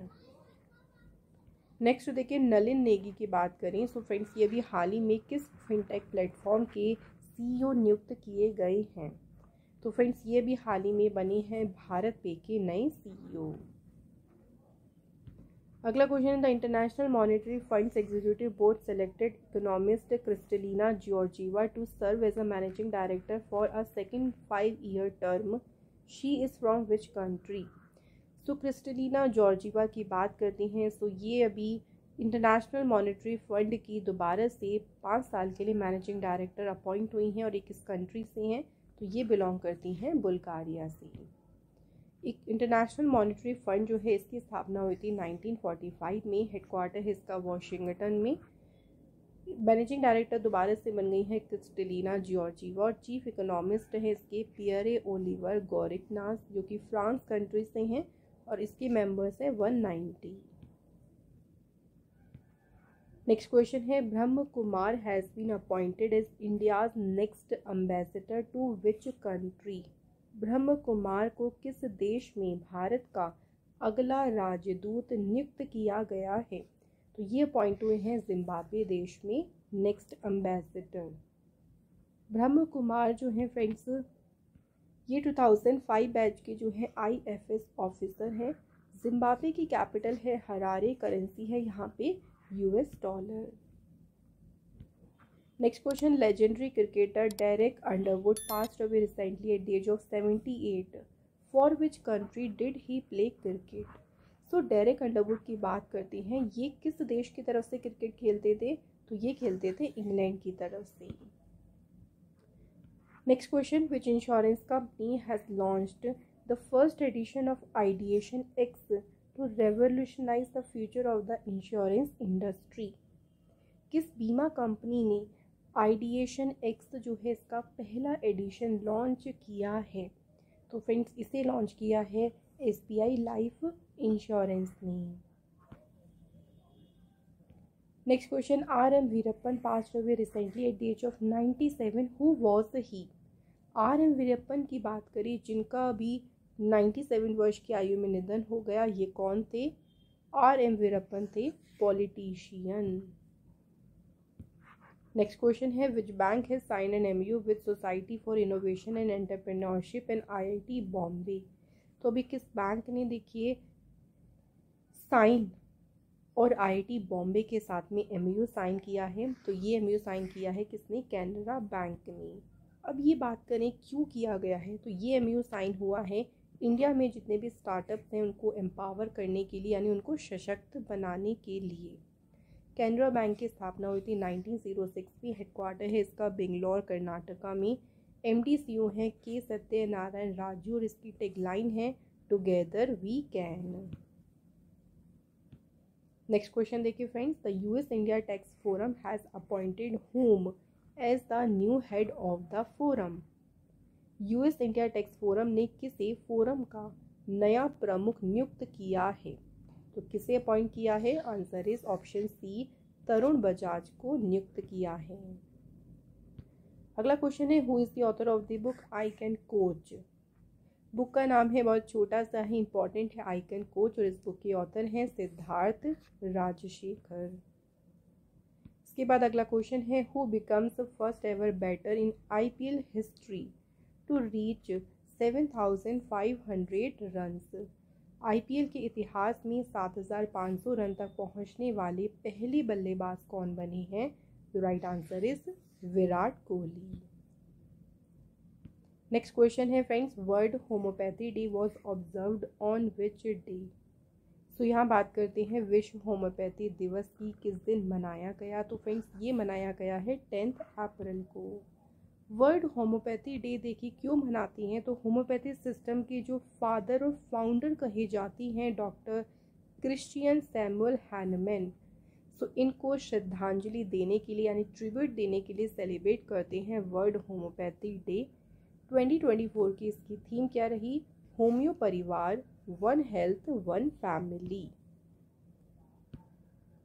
S1: नेक्स्ट देखिए नलिन नेगी की बात करें। सो फ्रेंड्स ये भी हाल ही में किस फिनटेक प्लेटफॉर्म के सीईओ नियुक्त किए गए हैं? तो फ्रेंड्स ये भी हाल ही में बने हैं भारत पे के नए सीईओ। अगला क्वेश्चन है the International Monetary Fund's executive board selected economist Kristalina Georgieva to serve as a managing director for a second 5-year term. She is from which country? So Kristalina Georgieva की बात करते हैं। सो ये अभी international monetary fund की दोबारा से 5 साल के लिए मैनेजिंग डायरेक्टर अपॉइंट हुई हैं और एक इस कंट्री से हैं, तो ये बिलोंग करती हैं बुल्गारिया से। एक इंटरनेशनल मॉनेटरी फंड जो है इसकी स्थापना हुई थी 1945 में। हेडक्वार्टर है इसका वॉशिंगटन में। मैनेजिंग डायरेक्टर दोबारा से बन गई है क्रिस्टलिना जॉर्जीवा और चीफ इकोनॉमिस्ट है इसके पियरे ओलिवर गोरिकनास, जो कि फ्रांस कंट्री से हैं और इसके मेंबर्स हैं 190। नेक्स्ट क्वेश्चन है, Brahma Kumar has been appointed as India's next ambassador to which country. Brahma Kumar को किस देश में भारत का अगला राजदूत नियुक्त किया गया है। तो ये अपॉइंट हुए हैं जिम्बाब्वे देश में नेक्स्ट एम्बेसडर। ब्रह्म कुमार जो हैं फ्रेंड्स, ये 2005 बैच के जो है IFS ऑफिसर हैं। जिम्बाब्वे की कैपिटल है हरारे, करेंसी है यहाँ पे US dollar. Next question, legendary cricketer Derek Underwood passed away recently at the age of 78। For which country did he play cricket. So Derek Underwood की बात करते हैं, ये किस देश की तरफ से क्रिकेट खेलते थे। तो ये खेलते थे इंग्लैंड की तरफ से। Next question, which insurance company has launched the first edition of ideation X to revolutionise the future of the insurance industry. किस बीमा कंपनी ने आइडिएशन एक्स जो है इसका पहला एडिशन लॉन्च किया है। तो फ्रेंड्स इसे लॉन्च किया है SBI लाइफ इंश्योरेंस ने। Next question, RM Veerappan passed away recently at the age of 97। Who was he. RM Veerappan की बात करें जिनका अभी 97 वर्ष की आयु में निधन हो गया, ये कौन थे। RM वीरप्पन थे पॉलिटिशियन। नेक्स्ट क्वेश्चन है, which bank has sign an MOU with society for innovation and entrepreneurship and IIT Bombay. तो अभी किस बैंक ने देखिए साइन और IIT बॉम्बे के साथ में MOU साइन किया है। तो ये MOU साइन किया है किसने, कैनरा बैंक ने। अब ये बात करें क्यों किया गया है, तो ये MOU साइन हुआ है इंडिया में जितने भी स्टार्टअप्स हैं उनको एम्पावर करने के लिए, यानी उनको सशक्त बनाने के लिए। कैनरा बैंक की स्थापना हुई थी 1906 में। हेडक्वार्टर है इसका बेंगलोर कर्नाटका में। MD CEO हैं के सत्यनारायण राजू और इसकी टैगलाइन है together we can. Next question देखिए friends, the US India tax forum has appointed whom as the new head of the forum. US India tax forum ने किसे फोरम का नया प्रमुख नियुक्त किया है। तो किसे अपॉइंट किया है, answer is option C, Tarun Bajaj को नियुक्त किया है। अगला क्वेश्चन है, who is the author of the book I can coach. Book का नाम है, बहुत छोटा सा है, इंपॉर्टेंट है, आई कैन कोच, और इस बुक के ऑथर हैं सिद्धार्थ राजशेखर। इसके बाद अगला क्वेश्चन है, who becomes first ever batter in IPL history to reach 7,500 runs. IPL के इतिहास में 7,500 रन तक पहुंचने वाले पहले बल्लेबाज कौन बने हैं। The right answer is Virat Kohli. Next question है friends, world homeopathy day was observed on which day. So यहाँ बात करते हैं विश्व होम्योपैथी दिवस की किस दिन मनाया गया। तो फ्रेंड्स ये मनाया गया है 10 अप्रैल को। वर्ल्ड होम्योपैथी डे देखिए क्यों मनाती हैं, तो होम्योपैथी सिस्टम के जो फादर और फाउंडर कही जाती हैं डॉक्टर क्रिश्चियन सैमुअल हैनमैन। सो इनको श्रद्धांजलि देने के लिए यानी ट्रिब्यूट देने के लिए सेलिब्रेट करते हैं वर्ल्ड होम्योपैथी डे। 2024 की इसकी थीम क्या रही, होम्यो परिवार, वन हेल्थ वन फैमिली।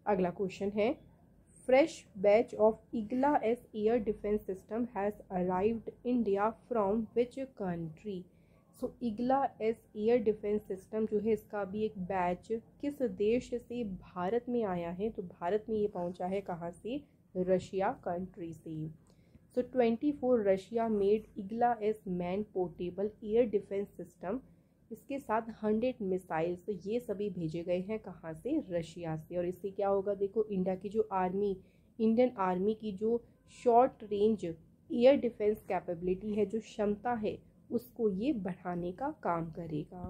S1: अगला क्वेश्चन है, fresh batch of IGLA-S air defense system has arrived India from which country। So IGLA-S air defense system जो है इसका भी एक बैच किस देश से भारत में आया है। तो भारत में ये पहुंचा है कहाँ से, रशिया कंट्री से। सो 24 Russia made IGLA-S man portable air defence system. इसके साथ 100 मिसाइल्स, ये सभी भेजे गए हैं कहाँ से, रशिया से। और इससे क्या होगा, देखो इंडिया की जो आर्मी, इंडियन आर्मी की जो short range air defence capability है, जो क्षमता है, उसको ये बढ़ाने का काम करेगा।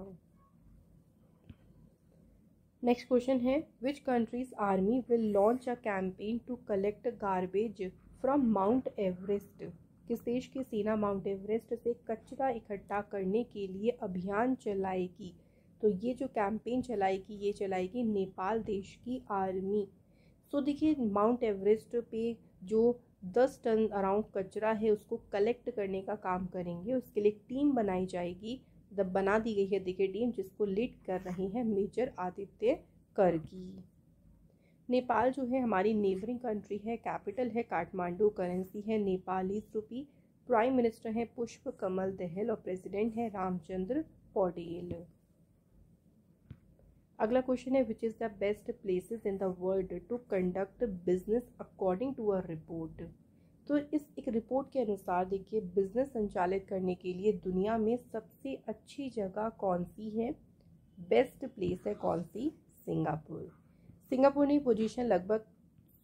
S1: नेक्स्ट क्वेश्चन है, which country's army will launch a campaign to collect garbage from Mount Everest. किस देश की सेना माउंट एवरेस्ट से कचरा इकट्ठा करने के लिए अभियान चलाएगी? तो ये जो कैंपेन चलाएगी ये चलाएगी नेपाल देश की आर्मी। सो देखिए, माउंट एवरेस्ट पे जो 10 टन अराउंड कचरा है उसको कलेक्ट करने का काम करेंगे। उसके लिए एक टीम बनाई जाएगी, जब बना दी गई है देखिए टीम, जिसको लीड कर रही है मेजर आदित्य करगी। नेपाल जो है हमारी नेबरिंग कंट्री है, कैपिटल है काठमांडू, करेंसी है नेपालीज रुपी, प्राइम मिनिस्टर है पुष्प कमल दहल और प्रेसिडेंट है रामचंद्र पौडेल। अगला क्वेश्चन है, which is the best places in the world to conduct business according to a report. तो इस एक रिपोर्ट के अनुसार देखिए, बिजनेस संचालित करने के लिए दुनिया में सबसे अच्छी जगह कौन सी है? बेस्ट प्लेस है कौन सी? सिंगापुर। सिंगापुर ने पोजीशन लगभग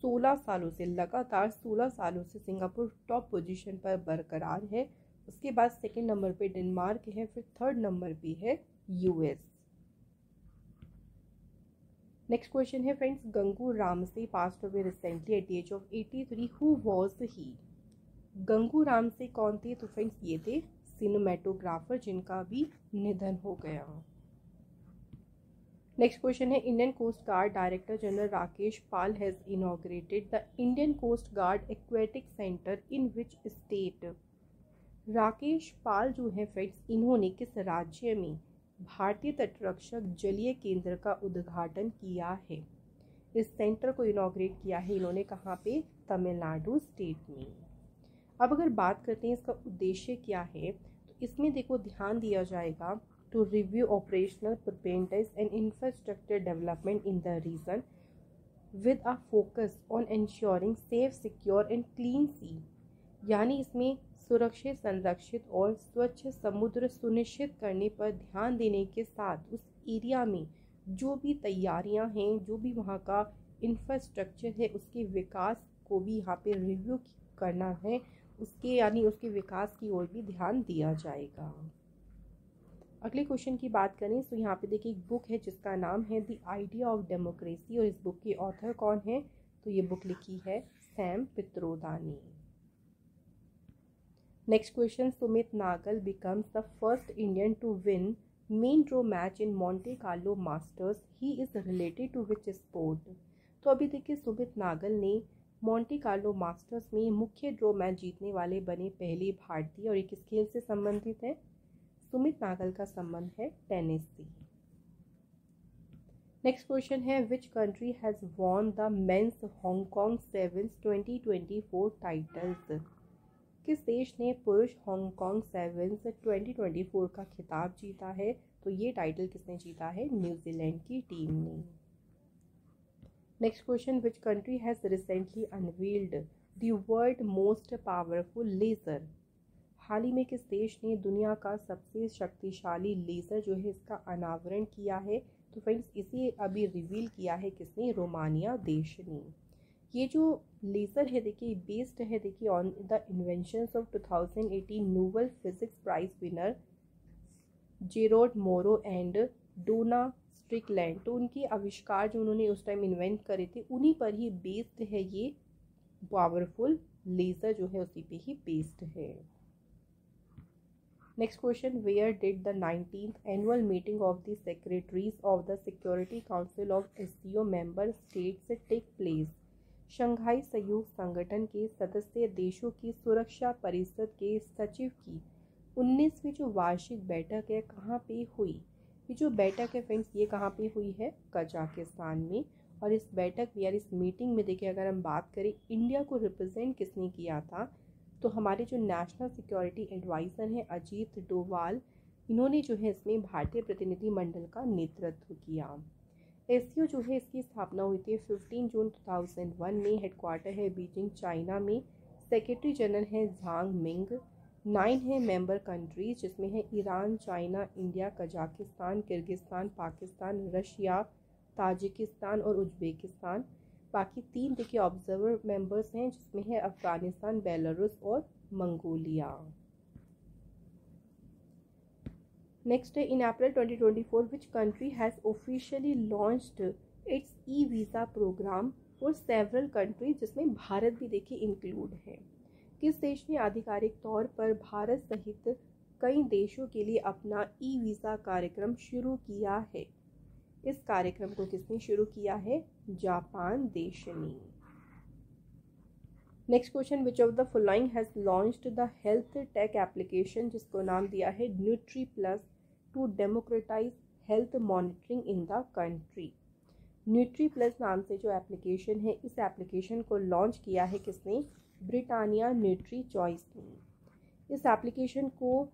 S1: 16 सालों से, लगातार 16 सालों से सिंगापुर टॉप पोजीशन पर बरकरार है। उसके बाद सेकंड नंबर पे डेनमार्क है, फिर थर्ड नंबर पे है यूएस। नेक्स्ट क्वेश्चन है friends, Gangu Ramsay passed away recently at the age of 83, who was he? Gangu Ramsay कौन थे? तो फ्रेंड्स ये थे सिनेमेटोग्राफर जिनका भी निधन हो गया। नेक्स्ट क्वेश्चन है, Indian Coast Guard director general Rakesh Pal has inaugurated the Indian Coast Guard aquatic centre in which state. Rakesh Pal जो है फ्रेंड्स, इन्होंने किस राज्य में भारतीय तटरक्षक जलीय केंद्र का उद्घाटन किया है? इस सेंटर को इनॉग्रेट किया है इन्होंने कहाँ पे? तमिलनाडु स्टेट में। अब अगर बात करते हैं इसका उद्देश्य क्या है, तो इसमें देखो ध्यान दिया जाएगा to review operational preparedness and infrastructure development in the region with a focus on ensuring safe, secure and clean sea. यानी इसमें सुरक्षित, संरक्षित और स्वच्छ समुद्र सुनिश्चित करने पर ध्यान देने के साथ उस एरिया में जो भी तैयारियां हैं, जो भी वहाँ का इंफ्रास्ट्रक्चर है, उसके विकास को भी यहाँ पे रिव्यू करना है, उसके यानी उसके विकास की ओर भी ध्यान दिया जाएगा। अगले क्वेश्चन की बात करें तो यहाँ पे देखिए एक बुक है जिसका नाम है द आइडिया ऑफ डेमोक्रेसी, और इस बुक के ऑथर कौन है? तो ये बुक लिखी है सैम पित्रोदा ने। Next question, Sumit Nagal becomes the first Indian to win main draw match in Monte Carlo Masters, he is related to which sport. तो अभी देखिए सुमित नागल ने मॉन्टे कार्लो मास्टर्स में मुख्य ड्रॉ मैच जीतने वाले बने पहले भारतीय, और ये किस खेल से संबंधित है? सुमित नागल का संबंध है टेनिस से। नेक्स्ट क्वेश्चन है, which country has won the men's Hong Kong sevens 2024 titles. किस देश ने पुरुष हांगकांग सेवेंस 2024 का खिताब जीता है? तो ये टाइटल किसने जीता है? न्यूजीलैंड की टीम ने। Next question, which country has recently unveiled the world most powerful laser. हाल ही में किस देश ने दुनिया का सबसे शक्तिशाली लेज़र जो है इसका अनावरण किया है? तो फ्रेंड्स इसे अभी रिवील किया है किसने? रोमानिया देश ने। ये जो लेज़र है देखिए बेस्ड है देखिए on the inventions of 2018 Nobel physics prize winner Gerard Mourou and Dona Strickland. तो उनके आविष्कार जो उन्होंने उस टाइम इन्वेंट करे थे उन्हीं पर ही बेस्ड है ये पावरफुल लेज़र जो है उसी पे ही बेस्ड है। Next question, where did the 19th annual meeting of the secretaries of the Security Council of SCO member states take place. Shanghai सहयोग संगठन के सदस्य देशों की सुरक्षा परिषद के सचिव की 19वीं जो वार्षिक बैठक है कहाँ पे हुई? ये जो बैठक है फ्रेंड्स ये कहाँ पे हुई है? कजाकिस्तान में। और इस बैठक में यानी इस मीटिंग में देखिए अगर हम बात करें इंडिया को रिप्रेजेंट किसने किया था, तो हमारे जो नेशनल सिक्योरिटी एडवाइज़र हैं अजीत डोवाल, इन्होंने जो है इसमें भारतीय प्रतिनिधिमंडल का नेतृत्व किया। SCO जो है इसकी स्थापना हुई थी 15 जून 2001 में। हेडक्वार्टर है बीजिंग चाइना में। सेक्रेटरी जनरल है झांग मिंग। 9 है मेंबर कंट्रीज जिसमें है Iran, China, India, Kazakhstan, Kyrgyzstan, Pakistan, Russia, Tajikistan और उज्बेकिस्तान। बाकी 3 देखिए ऑब्जर्वर मेंबर्स हैं जिसमें है अफगानिस्तान, बेलारूस और मंगोलिया। नेक्स्ट है in April 2024 which country has officially launched its e visa programme for several country, जिसमें भारत भी देखिए इंक्लूड है। किस देश ने आधिकारिक तौर पर भारत सहित कई देशों के लिए अपना ई वीज़ा कार्यक्रम शुरू किया है? इस कार्यक्रम को किसने शुरू किया है? जापान देश ने। Next question, which of the following has launched the health tech application, जिसको नाम दिया है Nutri Plus, to democratise health monitoring in the country. Nutri Plus नाम से जो एप्लीकेशन है, इस एप्लीकेशन को लॉन्च किया है किसने? ब्रिटानिया न्यूट्री चॉइस ने। इस एप्लीकेशन को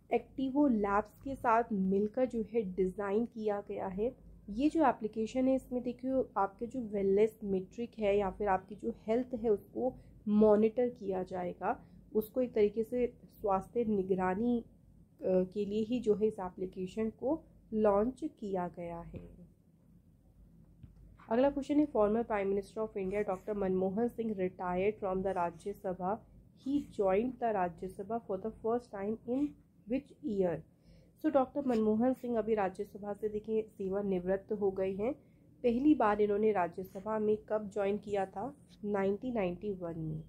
S1: एक्टिवो लैब्स के साथ मिलकर जो है डिज़ाइन किया गया है। ये जो एप्लीकेशन है, इसमें देखिए आपके जो वेलनेस मेट्रिक है या फिर आपकी जो हेल्थ है उसको मॉनिटर किया जाएगा। उसको एक तरीके से स्वास्थ्य निगरानी के लिए ही जो है इस एप्लीकेशन को लॉन्च किया गया है। अगला क्वेश्चन है, former prime minister of India doctor Manmohan Singh retired from the Rajya Sabha, he joined the Rajya Sabha for the first time in which year? So doctor Manmohan Singh अभी राज्यसभा से देखिए सेवानिवृत्त हो गए हैं। पहली बार इन्होंने राज्यसभा में कब ज्वाइन किया था? 1991 में।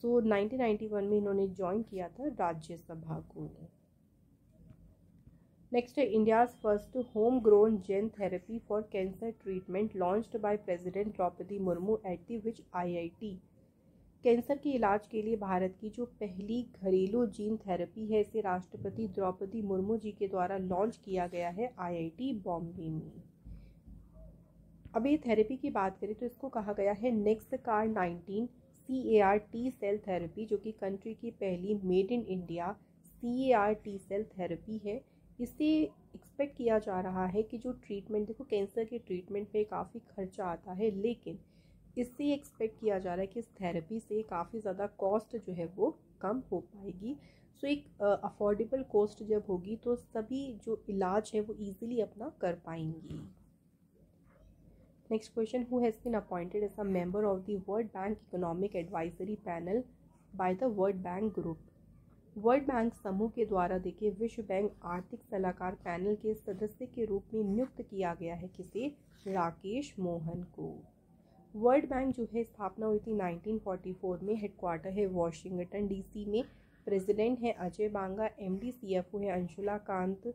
S1: सो 1991 में इन्होंने ज्वाइन किया था राज्यसभा को। नेक्स्ट है, India's first home grown gene therapy for cancer treatment launched by president Droupadi Murmu at the which IIT? Cancer के इलाज के लिए भारत की जो पहली घरेलू जीन थेरेपी है, इसे राष्ट्रपति द्रौपदी मुर्मू जी के द्वारा लॉन्च किया गया है IIT बॉम्बे में। अब ये थेरेपी की बात करें तो इसको कहा गया है next car 19 CAR T cell therapy, जो कि कंट्री की पहली made in India CAR T cell therapy है। इससे एक्सपेक्ट किया जा रहा है कि जो ट्रीटमेंट, देखो कैंसर के ट्रीटमेंट पे काफ़ी खर्चा आता है, लेकिन इससे एक्सपेक्ट किया जा रहा है कि इस थेरेपी से काफ़ी ज़्यादा कॉस्ट जो है वो कम हो पाएगी। सो एक अफोर्डेबल कॉस्ट जब होगी तो सभी जो इलाज है वो इजीली अपना कर पाएंगी। Next question, who has been appointed as a member of the World Bank economic advisory panel by the World Bank group? World Bank समूह के द्वारा देखिए विश्व बैंक आर्थिक सलाहकार पैनल के सदस्य के रूप में नियुक्त किया गया है किसे? राकेश मोहन को। वर्ल्ड बैंक जो है स्थापना हुई थी 1944 में। हेडक्वार्टर है वॉशिंगटन DC में। प्रेसिडेंट है अजय बांगा। MD CFO है अंशुला कांत।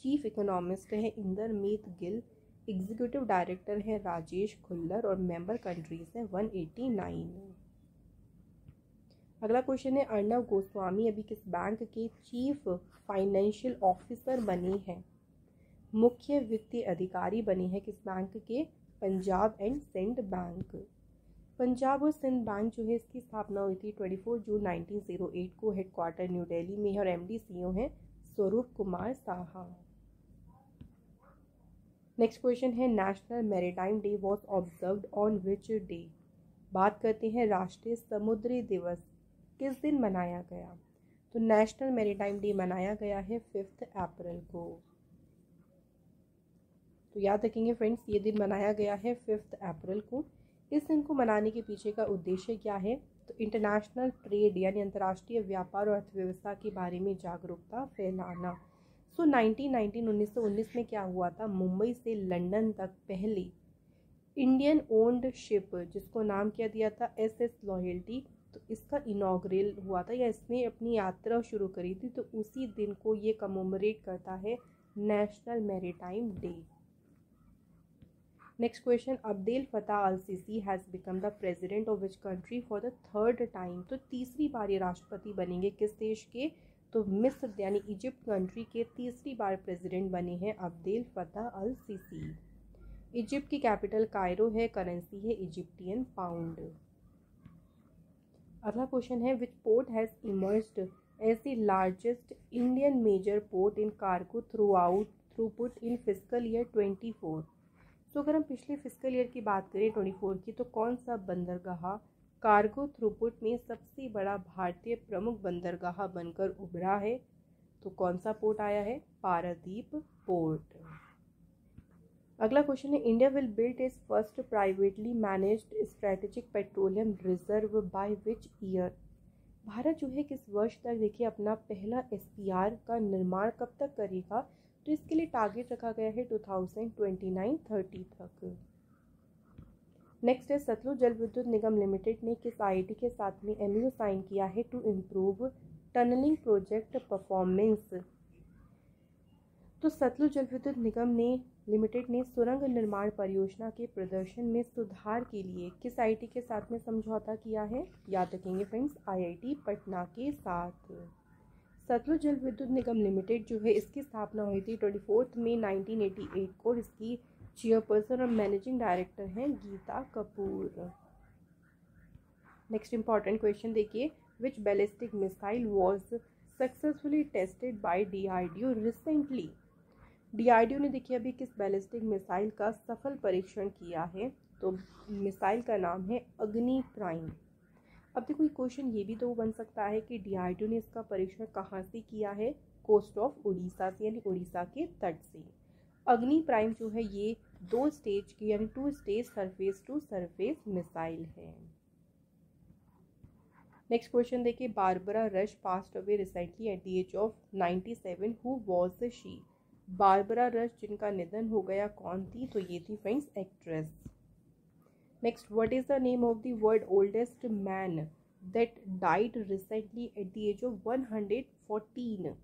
S1: चीफ इकोनॉमिस्ट है इंदरमीत गिल। एग्जीक्यूटिव डायरेक्टर है राजेश खुल्लर और मेंबर कंट्रीज है 189। अगला क्वेश्चन है, अर्णव गोस्वामी अभी किस बैंक के चीफ फाइनेंशियल ऑफिसर बने हैं? मुख्य वित्तीय अधिकारी बने हैं किस बैंक के? Punjab and Sind Bank. पंजाब और सिंध बैंक जो है इसकी स्थापना हुई थी 24 जून 1908 को। हेडक्वार्टर न्यू दिल्ली में है और MD CEO हैं स्वरूप कुमार साहा। नेक्स्ट क्वेश्चन है, National Maritime day was observed on which day? बात करते हैं राष्ट्रीय समुद्री दिवस किस दिन मनाया गया? तो नेशनल मैरीटाइम डे मनाया गया है 5 अप्रैल को। तो याद रखेंगे फ्रेंड्स, ये दिन मनाया गया है 5 अप्रैल को। इस दिन को मनाने के पीछे का उद्देश्य क्या है? तो इंटरनेशनल ट्रेड यानी अंतर्राष्ट्रीय व्यापार और अर्थव्यवस्था के बारे में जागरूकता फैलाना। सो 1919 में क्या हुआ था? मुंबई से लंदन तक पहले इंडियन ओन्ड शिप, जिसको नाम क्या दिया था? SS लॉयल्टी, तो इसका इनॉग्रेल हुआ था या इसने अपनी यात्रा शुरू करी थी। तो उसी दिन को ये कमोमरेट करता है National Maritime Day. Next question, Abdel Fattah al Sisi has become the president of which country for the 3rd time? तो तीसरी बार ये राष्ट्रपति बनेंगे किस देश के? तो मिस्र यानी इजिप्ट कंट्री के तीसरी बार प्रेसिडेंट बने हैं Abdel Fattah al Sisi. Egypt की कैपिटल कायरो है। करेंसी है इजिप्टियन पाउंड। अगला क्वेश्चन है, which port has emerged as the largest Indian major port in cargo throughput in physical year 24? तो अगर हम पिछले फिजिकल ईयर की बात करें 24 की, तो कौन सा बंदरगाह कार्गो थ्रूपुट में सबसे बड़ा भारतीय प्रमुख बंदरगाह बनकर उभरा है? तो कौन सा पोर्ट आया है? पारादीप पोर्ट। अगला क्वेश्चन है, India will build its first privately managed strategic petroleum reserve by which year? Bharat जो है किस वर्ष तक देखिए अपना पहला SPR का निर्माण कब तक करेगा, तो इसके लिए टारगेट रखा गया है 2029-30 तक। नेक्स्ट है सतलुज जल विद्युत निगम लिमिटेड ने किस IIT के साथ में MOU साइन किया है to improve tunnelling project performance. तो सतलुज जल विद्युत निगम लिमिटेड ने सुरंग निर्माण परियोजना के प्रदर्शन में सुधार के लिए किस IIT के साथ में समझौता किया है, याद रखेंगे फ्रेंड्स, IIT पटना के साथ। सतलुज जल विद्युत निगम लिमिटेड जो है इसकी स्थापना हुई थी 24 मई 1988 को और इसकी चेयरपर्सन और मैनेजिंग डायरेक्टर हैं Geeta Kapoor. Next important question देखिए, which ballistic missile was successfully tested by DRDO recently. DRDO ने देखिए अभी किस बैलिस्टिक मिसाइल का सफल परीक्षण किया है, तो मिसाइल का नाम है अग्नि प्राइम। अब देखो क्वेश्चन ये भी तो बन सकता है कि DRDO ने इसका परीक्षण कहाँ से किया है, कोस्ट ऑफ उड़ीसा से, यानी उड़ीसा के तट से। अग्नि प्राइम जो है ये 2 स्टेज की यानी 2 stage surface to surface missile है। नेक्स्ट क्वेश्चन देखिए, Barbara Rush passed away recently at the age of 97, who was she. Barbara Rush जिनका निधन हो गया कौन थी, तो ये थी friends actress. Next, what is the name of the world oldest man that died recently at the age of 114।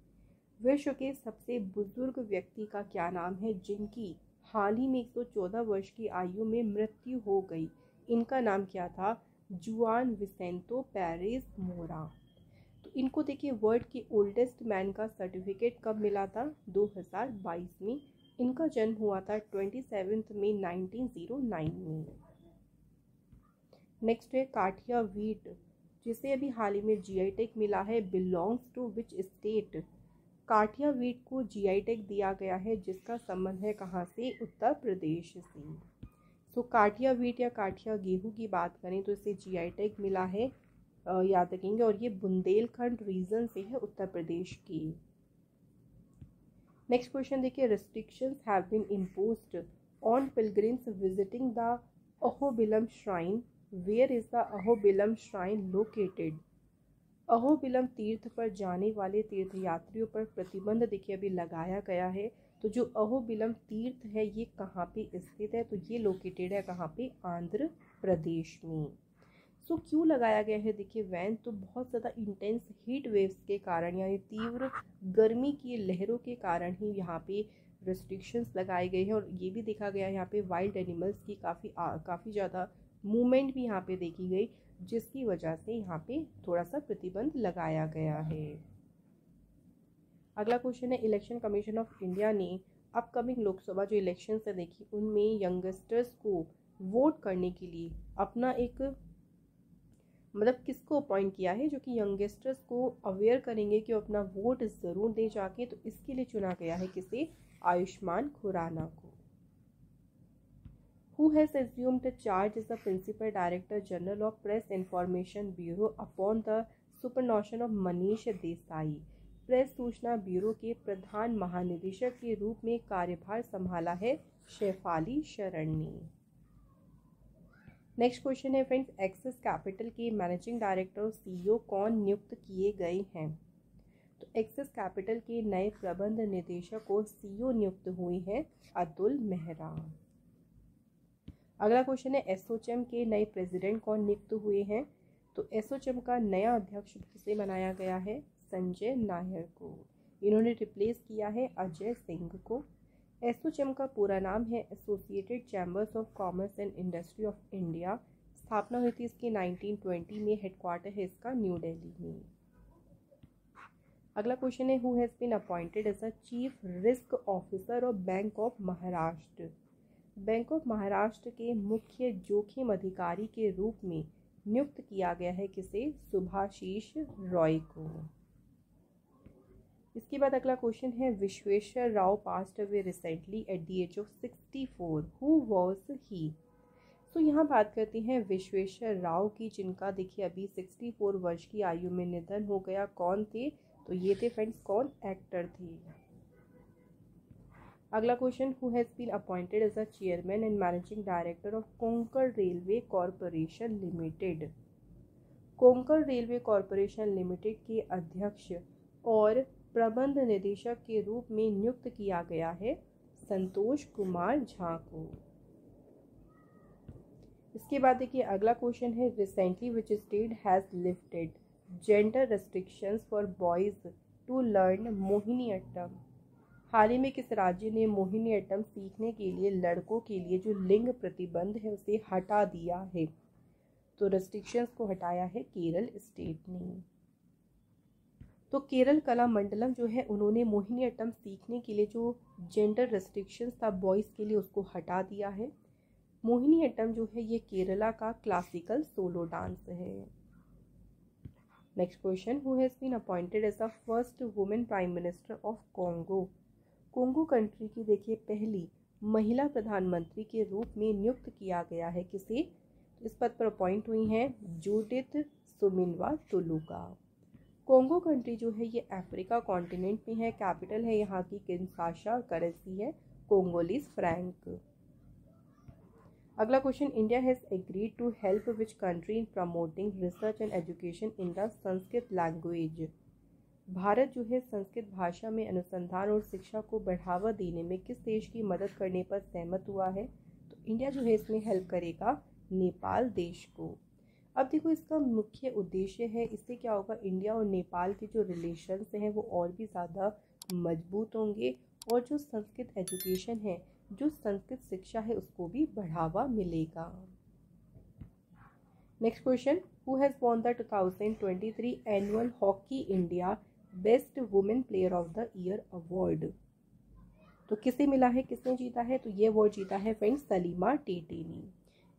S1: विश्व के सबसे बुजुर्ग व्यक्ति का क्या नाम है जिनकी हाल ही में 114 वर्ष की आयु में मृत्यु हो गई। इनका नाम क्या था, जुआन विसेंतो पेरेज मोरा। तो इनको देखिए वर्ल्ड के ओल्डेस्ट मैन का सर्टिफिकेट कब मिला था, 2022 में। इनका जन्म हुआ था 27 मई 1909 में। नेक्स्ट है काठिया वीट, जिसे अभी हाल ही में GI टैग मिला है, belongs to which state. Kathia wheat को GI टैग दिया गया है जिसका संबंध है कहाँ से, उत्तर प्रदेश से। तो काठिया वीट या काठिया गेहूं की बात करें तो इसे GI टैग मिला है, याद रखेंगे, और ये बुंदेलखंड रीजन से है, उत्तर प्रदेश की। नेक्स्ट क्वेश्चन देखिए, restrictions have been imposed on pilgrims visiting the Ahobilam shrine. Where is the Ahobilam shrine located. Ahobilam तीर्थ पर जाने वाले तीर्थयात्रियों पर प्रतिबंध देखिए अभी लगाया गया है। तो जो अहोबिलम तीर्थ है ये कहाँ पे स्थित है, तो ये लोकेटेड है कहाँ पे, आंध्र प्रदेश में। सो क्यों लगाया गया है, देखिए वैन, तो बहुत ज़्यादा इंटेंस हीट वेव्स के कारण यानी तीव्र गर्मी की लहरों के कारण ही यहाँ पे रेस्ट्रिक्शंस लगाए गए हैं। और ये भी देखा गया यहाँ पे वाइल्ड एनिमल्स की काफ़ी ज़्यादा मूवमेंट भी यहाँ पे देखी गई, जिसकी वजह से यहाँ पे थोड़ा सा प्रतिबंध लगाया गया है। अगला क्वेश्चन है, इलेक्शन कमीशन ऑफ इंडिया ने अपकमिंग लोकसभा जो इलेक्शन है देखिए उनमें यंगस्टर्स को वोट करने के लिए अपना एक किसको अपॉइंट किया है जो कि यंगस्टर्स को अवेयर करेंगे कि वो अपना वोट ज़रूर दें जाके। तो इसके लिए चुना गया है किसे, आयुष्मान खुराना को। Who has assumed the charge as the Principal Director General of Press Information Bureau upon the superannuation of Manish Desai। Press सूचना ब्यूरो के प्रधान महानिदेशक के रूप में कार्यभार संभाला है शेफाली शरण ने। नेक्स्ट क्वेश्चन है फ्रेंड्स, एक्सिस कैपिटल के मैनेजिंग डायरेक्टर और CEO कौन नियुक्त किए गए हैं। तो एक्सिस कैपिटल के नए प्रबंध निदेशक और CEO नियुक्त हुए हैं अतुल मेहरा। अगला क्वेश्चन है, एसोचैम के नए प्रेसिडेंट कौन नियुक्त हुए हैं। तो एसोचैम का नया अध्यक्ष किसे बनाया गया है, संजय नायर को। इन्होंने रिप्लेस किया है अजय सिंह को। एसोचैम का पूरा नाम है associated chambers of commerce and industry of India. स्थापना हुई थी इसकी 1920 में। हेडक्वार्टर है इसका न्यू दिल्ली में। अगला क्वेश्चन है, who has been appointed as a chief risk officer of Bank of Maharashtra. Bank of Maharashtra के मुख्य जोखिम अधिकारी के रूप में नियुक्त किया गया है किसे, सुभाशीष रॉय को। इसके बाद अगला क्वेश्चन है, Vishweshwar Rao passed away recently at the age of 64, who was he. तो यहाँ बात करते हैं विश्वेश्वर राव की, जिनका देखिए अभी 64 वर्ष की आयु में निधन हो गया। कौन थे, तो ये थे फ्रेंड्स कौन, एक्टर थे। अगला question, who has been appointed as a chairman and managing director of Konkan Railway Corporation Limited. Konkan Railway Corporation Limited के अध्यक्ष और प्रबंध निदेशक के रूप में नियुक्त किया गया है? संतोष कुमार झा को। इसके बाद देखिए अगला क्वेश्चन है, recently which state has lifted gender restrictions for boys to learn Mohiniyattam? हाल ही में किस राज्य ने मोहिनीअट्टम सीखने के लिए लड़कों के लिए जो लिंग प्रतिबंध है उसे हटा दिया है? तो रेस्ट्रिक्शंस को हटाया है केरल स्टेट ने। तो केरल कला मंडलम जो है उन्होंने मोहिनीअट्टम सीखने के लिए जो जेंडर रेस्ट्रिक्शंस था बॉयज़ के लिए उसको हटा दिया है। मोहिनीअट्टम जो है ये केरला का क्लासिकल सोलो डांस है। Next question, who has been appointed as the first women prime minister of Congo? Congo country की देखिए पहली महिला प्रधानमंत्री के रूप में नियुक्त किया गया है किसे? इस पद पर अपॉइंट हुई हैं जूडिथ सुमिनवा टुलुका। कॉन्गो कंट्री जो है ये अफ्रीका कॉन्टिनेंट में है। कैपिटल है यहाँ की किंशासा, करेंसी है कोंगोलीज फ्रैंक। अगला question, India has agreed to help which country in promoting research and education in the Sanskrit language? Bharat जो है संस्कृत भाषा में अनुसंधान और शिक्षा को बढ़ावा देने में किस देश की मदद करने पर सहमत हुआ है? तो इंडिया जो है इसमें हेल्प करेगा नेपाल देश को। अब देखो इसका मुख्य उद्देश्य है, इससे क्या होगा, इंडिया और नेपाल के जो रिलेशंस हैं वो और भी ज़्यादा मजबूत होंगे और जो संस्कृत एजुकेशन है, जो संस्कृत शिक्षा है उसको भी बढ़ावा मिलेगा। Next question, who has won the 2023 annual hockey India best women player of the year award? तो किसे मिला है, किसने जीता है? तो ये अवार्ड जीता है फ्रेंड्स सलीमा टेटे ने।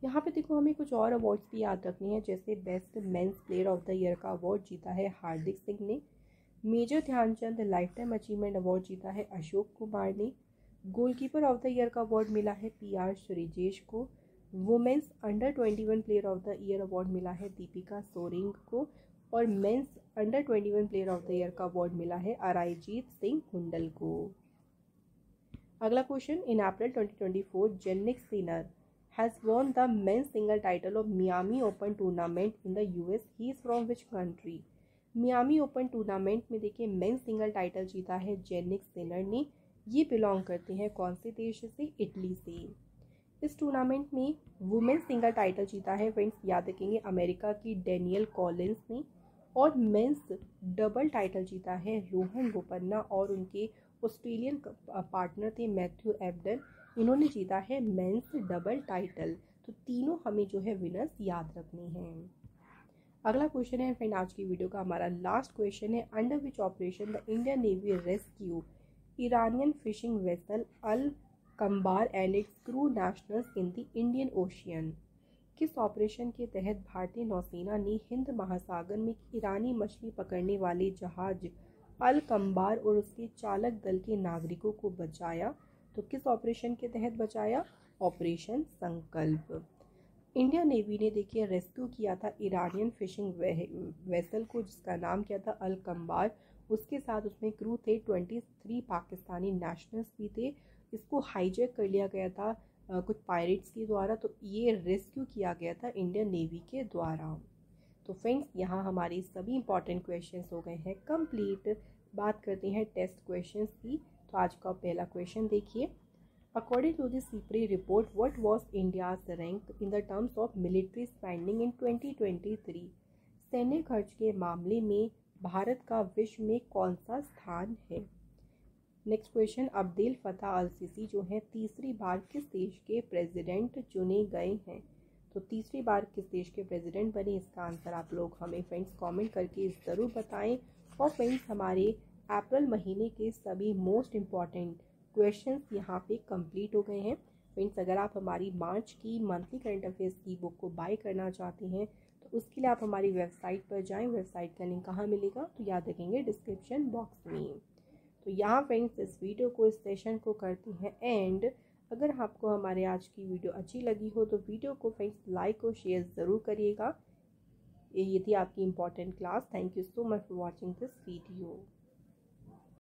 S1: यहाँ पे देखो हमें कुछ और अवार्ड्स भी याद रखने हैं, जैसे best men's player of the year का अवार्ड जीता है हार्दिक सिंह ने। Major Dhyan Chand lifetime achievement award जीता है अशोक कुमार ने। गोलकीपर ऑफ द ईयर का अवार्ड मिला है PR श्रीजेश को। Women's under 21 player of the year award मिला है दीपिका सोरेंग को। और men's under 21 player of the year का अवार्ड मिला है अरायजीत सिंह हुंडल को। अगला question, in April 2024 Jannik Sinner has won the men's single title of Miami Open tournament in the US. He is from which country? Miami open tournament में देखिए men's single title जीता है Jannik Sinner ने। ये belong करते हैं कौन से देश से? इटली से। इस टूर्नामेंट में वुमेन्स सिंगल टाइटल जीता है फ्रेंड्स, याद रखेंगे, अमेरिका की डेनियल कॉलिंस ने। और मेंस डबल टाइटल जीता है रोहन बोपन्ना और उनके ऑस्ट्रेलियन पार्टनर थे मैथ्यू एबडन। इन्होंने जीता है मेंस डबल टाइटल। तो तीनों हमें जो है विनर्स याद रखने हैं। अगला क्वेश्चन है फ्रेंड आज की वीडियो का हमारा लास्ट क्वेश्चन है, under which operation the Indian Navy rescue Iranian fishing vessel Al Kambar and its crew nationals in the Indian Ocean? किस ऑपरेशन के तहत भारतीय नौसेना ने हिंद महासागर में ईरानी मछली पकड़ने वाले जहाज अल कंबार और उसके चालक दल के नागरिकों को बचाया? तो किस ऑपरेशन के तहत बचाया? ऑपरेशन संकल्प। इंडियन नेवी ने देखिए रेस्क्यू किया था ईरानियन फिशिंग वेसल को, जिसका नाम क्या था? अल कंबार। उसके साथ उसमें क्रू थे 23 पाकिस्तानी नेशनल्स भी थे। इसको हाईजैक कर लिया गया था कुछ पायरेट्स के द्वारा। तो ये रेस्क्यू किया गया था इंडियन नेवी के द्वारा। तो फ्रेंड्स यहाँ हमारी सभी इंपॉर्टेंट क्वेश्चंस हो गए हैं कंप्लीट। बात करते हैं टेस्ट क्वेश्चंस की। तो आज का पहला क्वेश्चन देखिए, according to the SIPRI report what was India's rank in the terms of military spending in 2023? सैन्य खर्च के मामले में भारत का विश्व में कौन सा स्थान है? Next question, Abdel Fattah al CC जो है तीसरी बार किस देश के प्रेसिडेंट चुने गए हैं? तो तीसरी बार किस देश के प्रेसिडेंट बने, इसका आंसर आप लोग हमें फ्रेंड्स कमेंट करके ज़रूर बताएं। और फ्रेंड्स हमारे अप्रैल महीने के सभी मोस्ट इम्पॉर्टेंट क्वेश्चंस यहाँ पे कंप्लीट हो गए हैं। फ्रेंड्स अगर आप हमारी मार्च की मंथली करंट अफेयर्स की बुक को बाय करना चाहते हैं तो उसके लिए आप हमारी वेबसाइट पर जाएं। वेबसाइट का लिंक कहाँ मिलेगा? तो याद रखेंगे डिस्क्रिप्शन बॉक्स में। तो यहाँ फ्रेंड्स इस वीडियो को, इस सेशन को करते हैं एंड। अगर आपको हमारे आज की वीडियो अच्छी लगी हो तो वीडियो को फ्रेंड्स लाइक और शेयर ज़रूर करिएगा। ये थी आपकी important class. Thank you so much for watching this video.